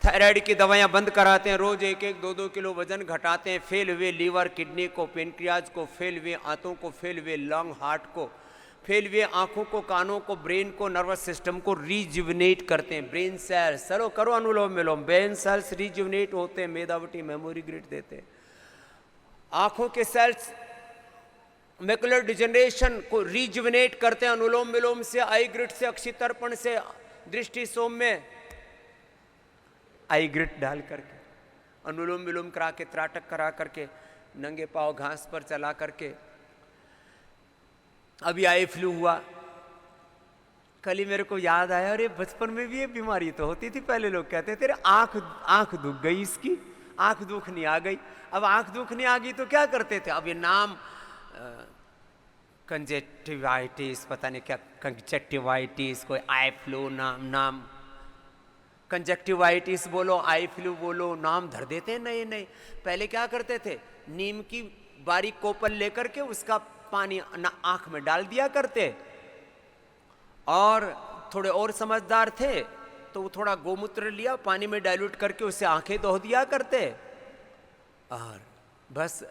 थायराइड की दवाइयां बंद कराते हैं, रोज 1-1, 2-2 किलो वजन घटाते हैं, फेल हुए लीवर, किडनी को, पेनक्रियाज को, फेल हुए आंतों को, फेल हुए लंग, हार्ट को, फेल हुए आंखों को, कानों को, ब्रेन को, नर्वस सिस्टम को रिजुविनेट करते हैं। ब्रेन सेल्स, चलो करो अनुलोम विलोम, ब्रेन सेल्स रिजुविनेट होते हैं, मेधावटी मेमोरी ग्रिड देते हैं। आंखों के सेल्स मैकुलर डिजनरेशन को रिजुविनेट करते हैं अनुलोम विलोम से, आई ग्रिड से, अक्षितर्पण से, दृष्टि सौम्य आई ग्रिड डाल करके, अनुलोम विलोम करा के, त्राटक करा करके, नंगे पांव घास पर चला करके। अभी आई फ्लू हुआ, कल ही मेरे को याद आया, अरे बचपन में भी ये बीमारी तो होती थी, पहले लोग कहते थे आंख दुख गई, इसकी आंख दुखनी आ गई। अब आंख दुखनी आ गई तो क्या करते थे, अब ये नाम कंजेक्टिवाइटिस, पता नहीं क्या कंजेक्टिवाइटिस, कोई आई फ्लू नाम कंजेक्टिवाइटिस बोलो, आई फ्लू बोलो, नाम धर देते हैं नए नए। पहले क्या करते थे, नीम की बारीक कोपल लेकर के उसका पानी आंख में डाल दिया करते, और थोड़े और समझदार थे तो वो थोड़ा गोमूत्र लिया, पानी में डाइल्यूट करके उससे आंखें धो दिया करते, और बस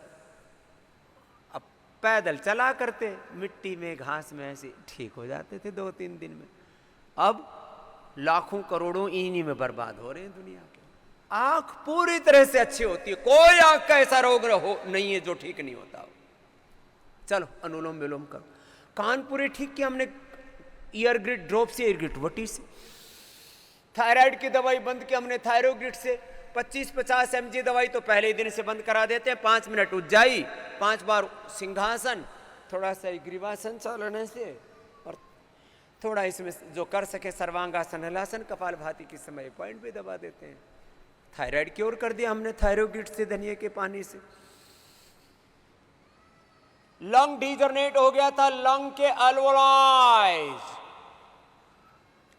अब पैदल चला करते, मिट्टी में घास में, ऐसे ठीक हो जाते थे 2-3 दिन में। अब लाखों करोड़ों इन्हीं में बर्बाद हो रहे हैं दुनिया के। आंख पूरी तरह से अच्छी होती है, कोई आंख का ऐसा रोग नहीं है जो ठीक नहीं होता। चलो अनुलोम विलोम करो। कान पूरे ठीक किया हमने, ईयर ग्रिड ड्रॉप से, ईयर ग्रिड वटी से। थायराइड की दवाई बंद की हमने थायरोग्रिड से। 25-50 mg दवाई तो पहले ही दिन से बंद करा देते हैं। 5 मिनट उज्जाई, 5 बार सिंहासन, थोड़ा सा ग्रीवासन चलने से, और थोड़ा इसमें जो कर सके सर्वांगासन, हलासन, कपालभाति के समय पॉइंट भी दबा देते हैं। थायराइड क्योर कर दिया हमने थायरोग्रिड से, धनिया के पानी से। लंग डिजनरेट हो गया था, लंग के अल्वोलाइज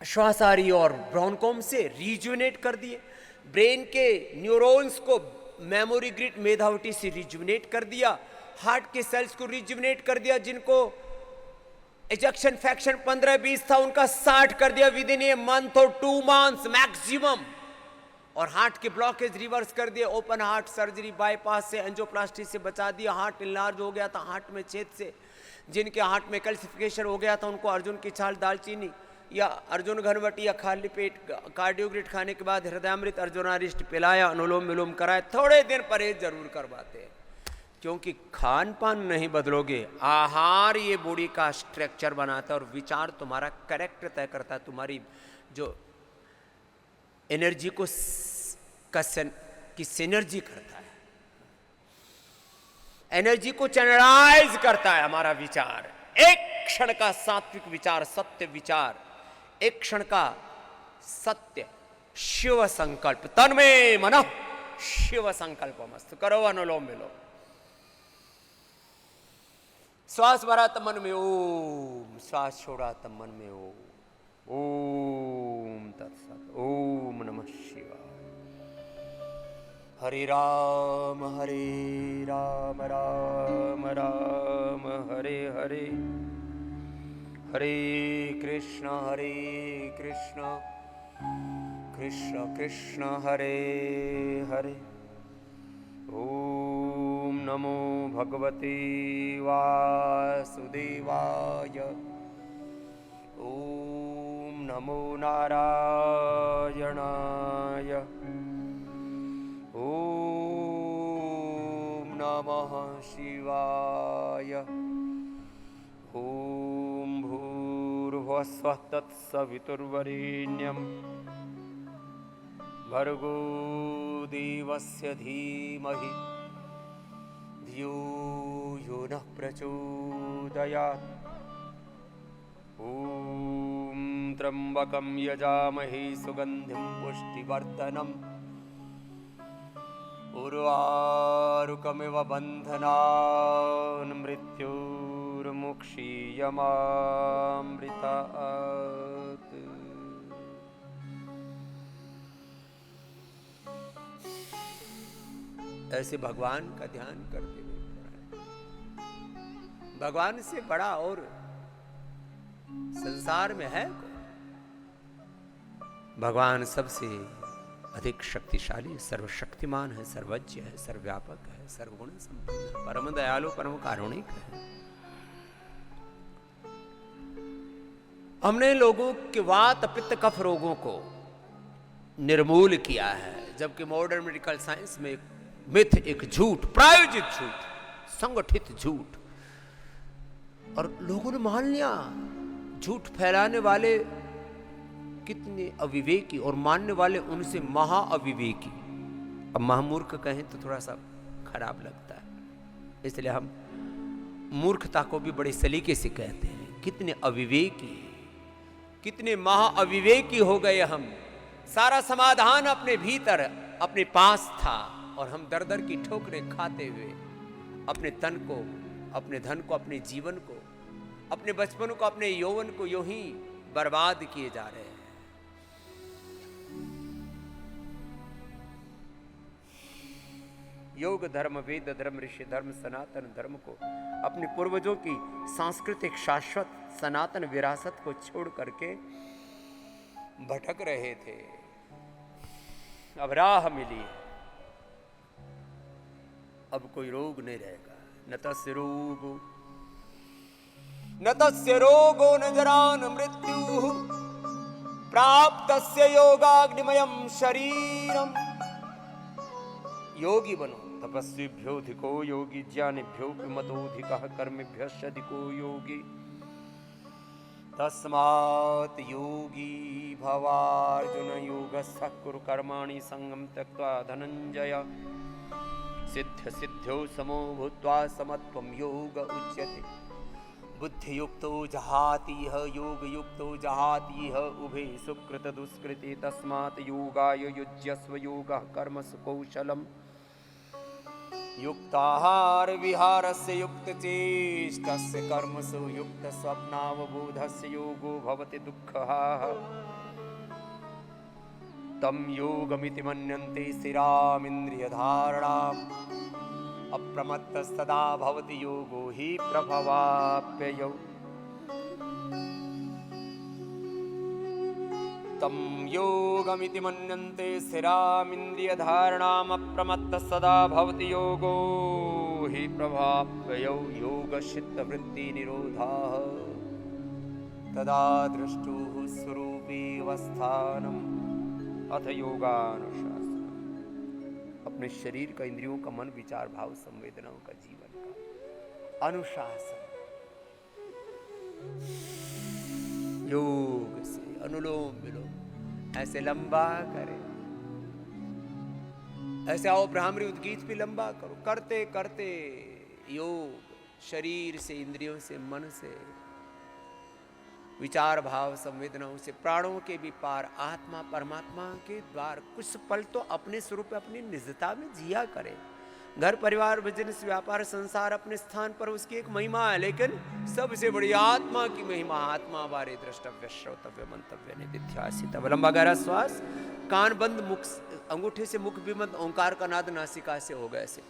श्वास आ रही और ब्रोंकोम से रिजुविनेट कर दिए। ब्रेन के न्यूरॉन्स को मेमोरी ग्रिड मेधावटी से रिजुविनेट कर दिया। हार्ट के सेल्स को रिजुविनेट कर दिया, जिनको एजेक्शन फ्रैक्शन 15-20 था उनका 60 कर दिया विद इन ए मंथ और 2 मंथ्स मैक्सिमम। और हार्ट के ब्लॉकेज रिवर्स कर दिए, ओपन हार्ट सर्जरी, बाईपास से, एंजियोप्लास्टी से बचा दिया। हार्ट इनलार्ज हो गया था हार्ट में छेद से, जिनके हार्ट में कैल्सिफिकेशन हो गया था उनको अर्जुन की छाल, दालचीनी या अर्जुन घनवटी या खाली पेट कार्डियोग्रिड खाने के बाद हृदयामृत अर्जुनारिष्ट पिलाया, अनुलोम विलोम कराया। थोड़े दिन परहेज जरूर करवाते हैं, क्योंकि खान पान नहीं बदलोगे, आहार ये बॉडी का स्ट्रक्चर बनाता है और विचार तुम्हारा करेक्ट तय करता है। तुम्हारी जो एनर्जी को की सिनर्जी करता है, एनर्जी को चैनलाइज करता है हमारा विचार। एक क्षण का सात्विक विचार, सत्य विचार, एक क्षण का सत्य शिव संकल्प, तन्मे मनः शिव संकल्प मस्त। करो अनुलोम विलोम। श्वास भरा तब मन में ओम, श्वास छोड़ा तब मन में ओम। ओम तत्सत। ओम नमः शिवाय। हरे राम राम राम हरे हरे, हरे कृष्ण कृष्ण कृष्ण हरे हरे। ओम नमो भगवते वासुदेवाय। ओम नमो नारायणाय। ओम नमः शिवाय। ओम भूर्भुवस्वः तत्सवितुर्वरेण्यं भर्गो देवस्य धीमहि धियो यो नः प्रचोदयात्। ओम त्र्यंबकं यजामहे सुगंधिं पुष्टिवर्धनम् उर्वारुकमिव बन्धनान् मृत्युर्मुक्षीयमामृतात्। ऐसे भगवान का ध्यान करते हुए, भगवान से बड़ा और संसार में है कौन? भगवान सबसे अधिक शक्तिशाली, सर्वशक्तिमान है, सर्वज्ञ है, सर्वव्यापक है, सर्वगुण संपन्न है, परम दयालु, परम कारुणिक है। हमने लोगों के वात पित्त कफ रोगों को निर्मूल किया है, जबकि मॉडर्न मेडिकल साइंस में एक मिथ, एक झूठ, प्रायोजित झूठ, संगठित झूठ, और लोगों ने मान लिया। झूठ फैलाने वाले कितने अविवेकी और मानने वाले उनसे महा अविवेकी। अब महामूर्ख कहें तो थोड़ा सा खराब लगता है, इसलिए हम मूर्खता को भी बड़े सलीके से कहते हैं। कितने अविवेकी, कितने महा अविवेकी हो गए हम। सारा समाधान अपने भीतर, अपने पास था, और हम दर दर की ठोकरें खाते हुए अपने तन को, अपने धन को, अपने जीवन को, अपने बचपन को, अपने यौवन को यूं ही बर्बाद किए जा रहे हैं। योग धर्म, वेद धर्म, ऋषि धर्म, सनातन धर्म को, अपने पूर्वजों की सांस्कृतिक शाश्वत सनातन विरासत को छोड़ करके भटक रहे थे। अब राह मिली, अब कोई रोग नहीं रहेगा। न तस्य रोगो न जरान मृत्यु प्राप्तस्य योगाग्निमयं शरीरम। योगी बनो, तपस्वीभ्योऽधिको योगी, ज्ञानिभ्योऽपि मतोऽधिकः, कर्मिभ्यश्चाधिको योगी। तस्मात् योगी भवार्जुन योगस्थः कुरु कर्माणि संगं त्यक्त्वा धनञ्जय। सिद्ध सिद्ध्यो समो भूत्वा समत्वं योग उच्यते। बुद्धियुक्तो जहाति इह योगयुक्तो जहाति इह उभे सुकृत दुष्कृते। तस्मात् योगाय युज्यस्व योगः कर्मसु कौशलम्। युक्ताहार विहारस्य युक्तचेष्टस्य कर्मसु युक्तस्वप्नावबोधस्य योगो भवति दुःखः। तं योगमिति मन्यन्ते स्थिरामिन्द्रियधारणाम्। अप्रमत्तस्तदा भवति योगो हि प्रभवाप्ययौ। तं योगमिति मन्यन्ते स्थिरामिन्द्रियधारणाम्। अप्रमत्तस्तदा भवति योगो हि प्रभाप्ययौ। योगचित्तवृत्तिनिरोधः तदा दृष्टुः स्वरूपे अवस्थानम्। अथ योगानुशासन। अपने शरीर का, इंद्रियों का, मन, विचार, भाव, संवेदनाओं का, जीवन का अनुशासन। योग से अनुलोम विलोम ऐसे लंबा करें, ऐसे आओ ब्राह्मणी उद्गीत भी लंबा करो। करते करते योग शरीर से, इंद्रियों से, मन से, विचार, भाव, संवेदनाओं से, प्राणों के भी पार आत्मा परमात्मा के द्वार कुछ पल तो अपने स्वरूप, अपनी निजता में जिया करें। घर परिवार बिजनेस व्यापार संसार अपने स्थान पर उसकी एक महिमा है, लेकिन सबसे बड़ी आत्मा की महिमा। आत्मा बारे द्रष्टव्य, श्रोतव्य, मंतव्य, निधिध्यासितव्य। लंबा गहरा श्वास, कान बंद, मुख अंगूठे से मुख भी बंद, ओंकार का नाद नासिका से होगा ऐसे।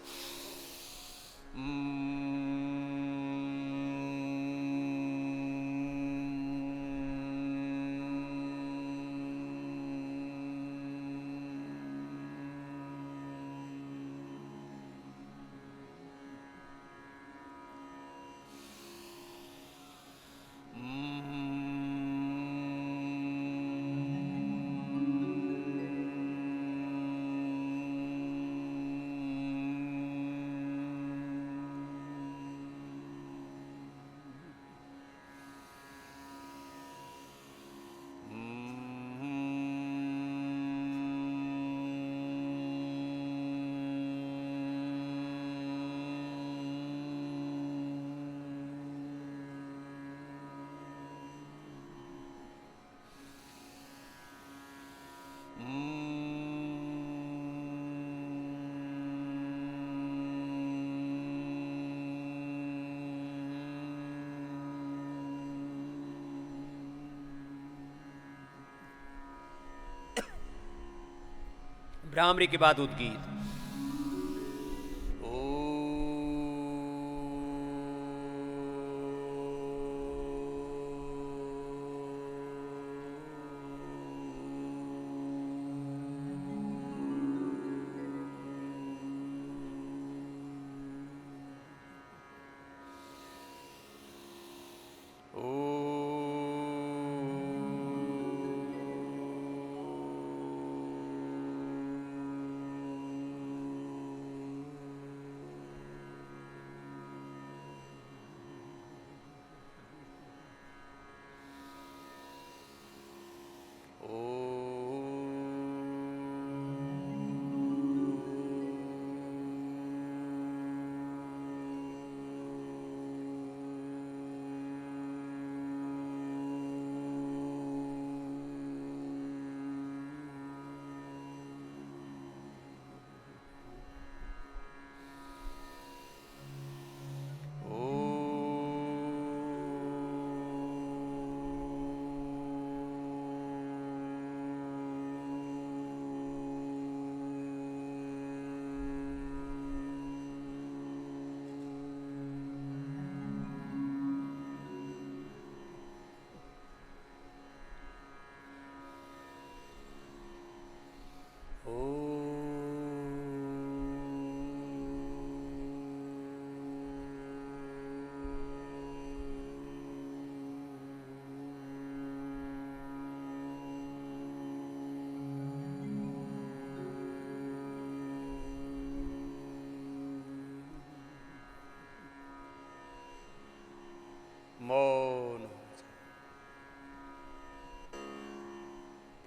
भ्रामरी के बाद उद्गीत।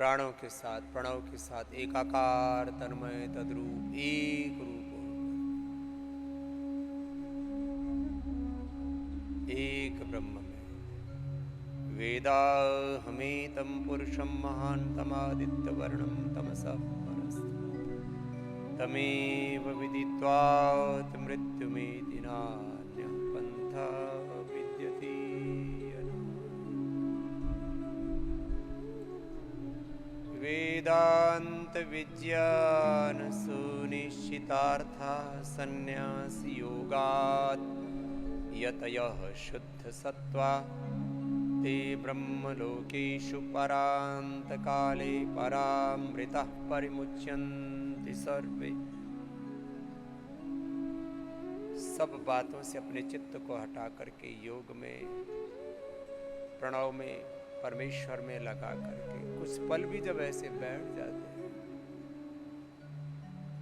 प्राणों के साथ, प्रणव के साथ एकाकार तन्मय तद्रूप एक रूप एक ब्रह्म में वेदाहमेतं पुरुषं महान्तमादित्य वर्णं तमसः परस्तं तमेव विदित्वात् मृत्युमेति नान्यः पन्थः विद्यते। वेदांत विज्ञान सुनिश्चितार्था संन्यास योगात् यतयः शुद्ध सत्वा ते ब्रह्मलोकेषु परान्तकाले परामृतः परिमुच्यन्ति सर्वे। सब बातों से अपने चित्त को हटा करके योग में, प्रणव में, परमेश्वर में लगा करके कुछ पल भी जब ऐसे बैठ जाते हैं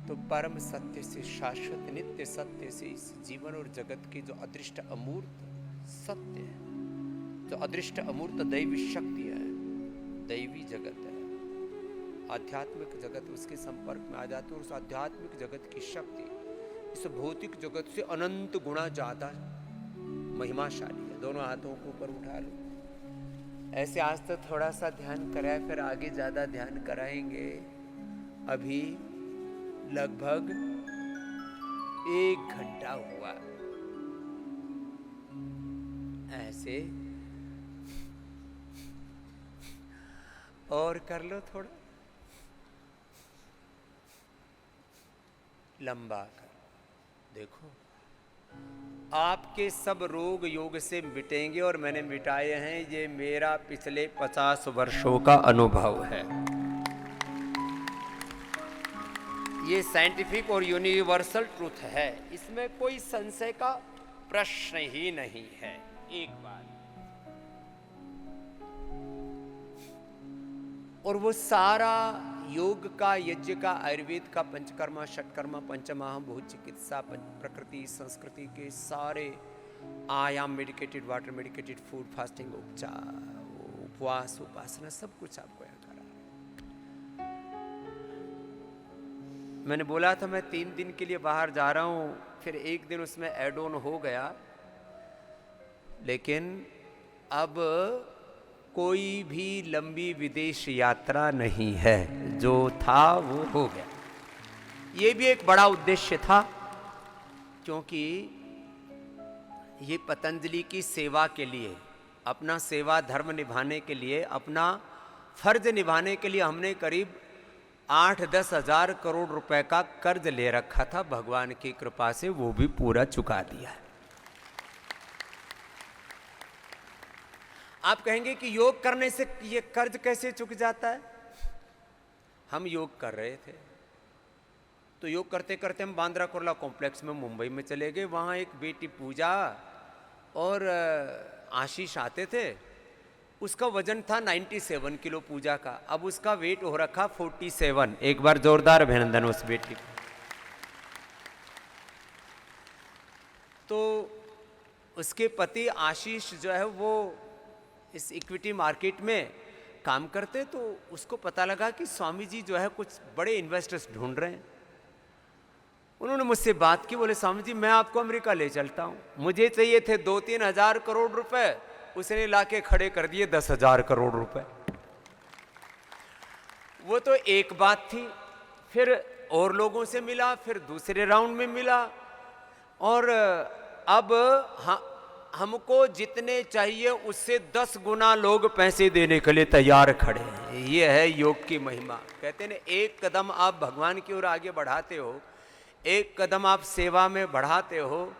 तो परम सत्य से, शाश्वत नित्य सत्य से इस जीवन और जगत की जो अदृष्ट अमूर्त सत्य है, जो अदृष्ट अमूर्त दैवी शक्ति है, दैवी जगत है, आध्यात्मिक जगत उसके संपर्क में आ जाते हैं और उस आध्यात्मिक जगत की शक्ति इस भौतिक जगत से अनंत गुणा ज्यादा महिमाशाली है। दोनों हाथों को ऊपर उठा लो। ऐसे आज तो थोड़ा सा ध्यान कराए, फिर आगे ज्यादा ध्यान कराएंगे। अभी लगभग 1 घंटा हुआ। ऐसे और कर लो, थोड़ा लंबा कर। देखो आपके सब रोग योग से मिटेंगे और मैंने मिटाए हैं। ये मेरा पिछले 50 वर्षों का अनुभव है। ये साइंटिफिक और यूनिवर्सल ट्रूथ है, इसमें कोई संशय का प्रश्न ही नहीं है। एक बात और वो सारा योग का, यज्ञ का, आयुर्वेद का, पंचकर्मा, षटकर्मा, पंचमहाभूत, चिकित्सा, प्रकृति, संस्कृति के सारे आयाम, medicated water, medicated food, fasting, उपचार, उपवास, उपासना, सब कुछ आपको यहाँ करा। मैंने बोला था मैं 3 दिन के लिए बाहर जा रहा हूँ, फिर एक दिन उसमें ऐड ऑन हो गया, लेकिन अब कोई भी लंबी विदेश यात्रा नहीं है। जो था वो हो गया। ये भी एक बड़ा उद्देश्य था, क्योंकि ये पतंजलि की सेवा के लिए, अपना सेवा धर्म निभाने के लिए, अपना फर्ज निभाने के लिए हमने करीब 8-10 हजार करोड़ रुपए का कर्ज ले रखा था। भगवान की कृपा से वो भी पूरा चुका दिया है। आप कहेंगे कि योग करने से ये कर्ज कैसे चुक जाता है? हम योग कर रहे थे तो योग करते करते हम बांद्रा कुर्ला कॉम्प्लेक्स में मुंबई में चले गए। वहाँ एक बेटी पूजा और आशीष आते थे। उसका वजन था 97 किलो पूजा का, अब उसका वेट हो रखा 47। एक बार जोरदार अभिनंदन उस बेटी को। तो उसके पति आशीष जो है वो इस इक्विटी मार्केट में काम करते, तो उसको पता लगा कि स्वामी जी जो है कुछ बड़े इन्वेस्टर्स ढूंढ रहे हैं। उन्होंने मुझसे बात की, बोले स्वामी जी मैं आपको अमेरिका ले चलता हूँ, मुझे चाहिए थे 2-3 हजार करोड़ रुपए, उसने लाके खड़े कर दिए 10 हजार करोड़ रुपए। वो तो एक बात थी। फिर और लोगों से मिला, फिर दूसरे राउंड में मिला, और अब हमको जितने चाहिए उससे 10 गुना लोग पैसे देने के लिए तैयार खड़े हैं। ये है योग की महिमा। कहते हैं एक कदम आप भगवान की ओर आगे बढ़ाते हो, एक कदम आप सेवा में बढ़ाते हो,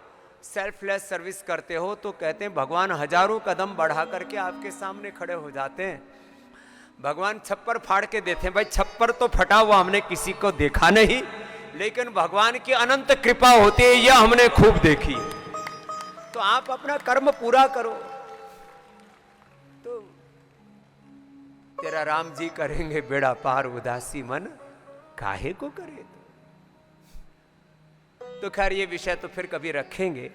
सेल्फलेस सर्विस करते हो, तो कहते हैं भगवान हजारों कदम बढ़ा करके आपके सामने खड़े हो जाते हैं। भगवान छप्पर फाड़ के देते हैं। भाई छप्पर तो फटा हुआ हमने किसी को देखा नहीं, लेकिन भगवान की अनंत कृपा होती है, यह हमने खूब देखी है। तो आप अपना कर्म पूरा करो तो तेरा राम जी करेंगे बेड़ा पार, उदासी मन काहे को करे। तो खैर ये विषय तो फिर कभी रखेंगे।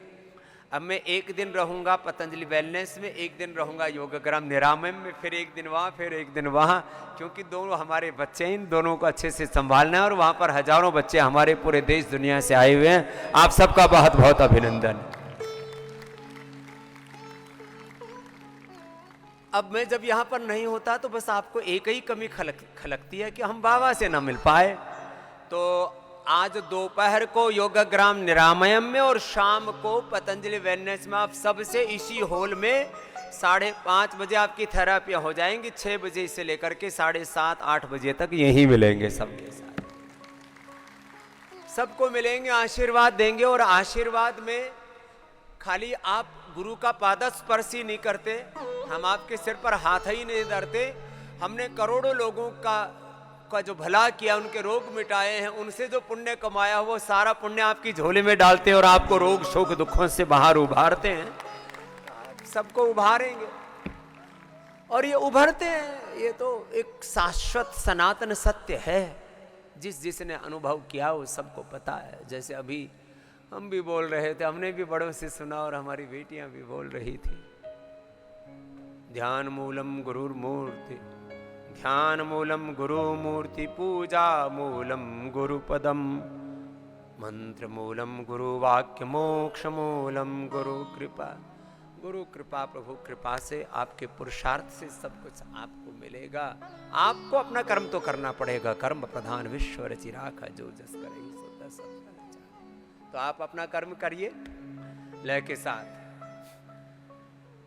अब मैं एक दिन रहूंगा पतंजलि वेलनेस में, एक दिन रहूंगा योगग्राम निरामयम में, फिर एक दिन वहाँ, फिर एक दिन वहाँ, क्योंकि दोनों हमारे बच्चे हैं, इन दोनों को अच्छे से संभालना है। और वहाँ पर हजारों बच्चे हमारे पूरे देश दुनिया से आए हुए हैं। आप सबका बहुत बहुत अभिनंदन। अब मैं जब यहाँ पर नहीं होता तो बस आपको एक ही कमी खलकती है कि हम बाबा से ना मिल पाए। तो आज दोपहर को योगग्राम निरामयम में और शाम को पतंजलि वेलनेस में आप सबसे इसी हॉल में 5:30 बजे आपकी थेरेपियां हो जाएंगी। 6 बजे से लेकर के 7:30 8 बजे तक यहीं मिलेंगे सबके साथ, सबको मिलेंगे, आशीर्वाद देंगे। और आशीर्वाद में खाली आप गुरु का पादस्पर्श ही नहीं करते, हम आपके सिर पर हाथ ही नहीं धरते। हमने करोड़ों लोगों का जो भला किया, उनके रोग मिटाए हैं, उनसे जो पुण्य कमाया वो सारा पुण्य आपकी झोले में डालते हैं और आपको रोग शोक दुखों से बाहर उभारते हैं। सबको उभारेंगे और ये उभरते हैं। ये तो एक शाश्वत सनातन सत्य है, जिसने अनुभव किया वो सबको पता है। जैसे अभी हम भी बोल रहे थे, हमने भी बड़ों से सुना और हमारी बेटियां भी बोल रही थी, ध्यान मूलम गुरुर्मूर्ति, ध्यान मूलम गुरु मूर्ति, पूजा मूलम गुरुपदम, मंत्र मूलम गुरु वाक्य, मोक्ष मूलम गुरु कृपा। गुरु कृपा, प्रभु कृपा से आपके पुरुषार्थ से सब कुछ आपको मिलेगा। आपको अपना कर्म तो करना पड़ेगा। कर्म प्रधान विश्व रचि राखा, जो जस करे सो तस फल चाहे। तो आप अपना कर्म करिए लय के साथ।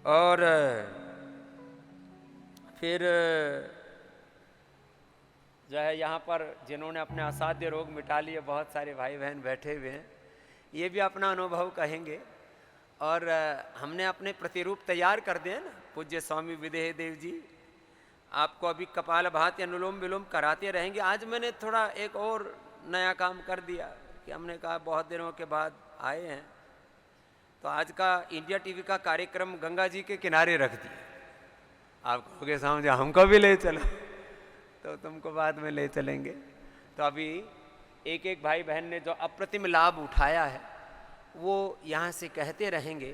और फिर जो है यहाँ पर जिन्होंने अपने असाध्य रोग मिटा लिए, बहुत सारे भाई बहन बैठे हुए हैं, ये भी अपना अनुभव कहेंगे। और हमने अपने प्रतिरूप तैयार कर दिए ना। पूज्य स्वामी विदेह देव जी आपको अभी कपालभाति अनुलोम विलोम कराते रहेंगे। आज मैंने थोड़ा एक और नया काम कर दिया कि हमने कहा बहुत दिनों के बाद आए हैं तो आज का इंडिया टीवी का कार्यक्रम गंगा जी के किनारे रख दिया। आप कहोगे समझे हमको भी ले चलो, तो तुमको बाद में ले चलेंगे। तो अभी एक एक भाई बहन ने जो अप्रतिम लाभ उठाया है वो यहाँ से कहते रहेंगे,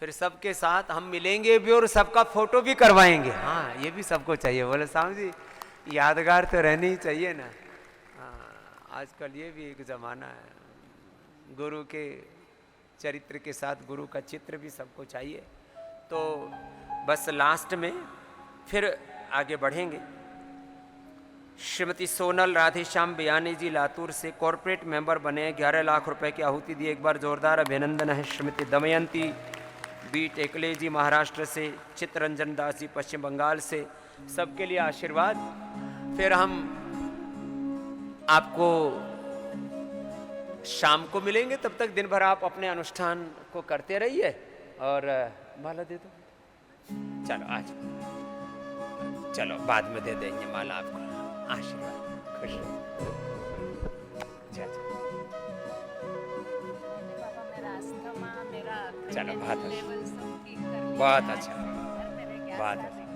फिर सबके साथ हम मिलेंगे भी और सबका फोटो भी करवाएंगे। हाँ, ये भी सबको चाहिए। बोले साहब जी यादगार तो रहनी ही चाहिए ना। हाँ, आजकल ये भी एक ज़माना है, गुरु के चरित्र के साथ गुरु का चित्र भी सबको चाहिए। तो बस लास्ट में फिर आगे बढ़ेंगे। श्रीमती सोनल राधेश्याम बयानी जी लातूर से कॉरपोरेट मेंबर बने, 11 लाख रुपए की आहुति दी। एक बार जोरदार अभिनंदन है। श्रीमती दमयंती बी टेकले जी महाराष्ट्र से, चित्तरंजन दास जी पश्चिम बंगाल से, सबके लिए आशीर्वाद। फिर हम आपको शाम को मिलेंगे, तब तक दिन भर आप अपने अनुष्ठान को करते रहिए। और माला दे दो, चलो आज चलो बाद में दे देंगे माला आपको। आशीर्वाद, खुश चलो बहुत अच्छा, बहुत अच्छा।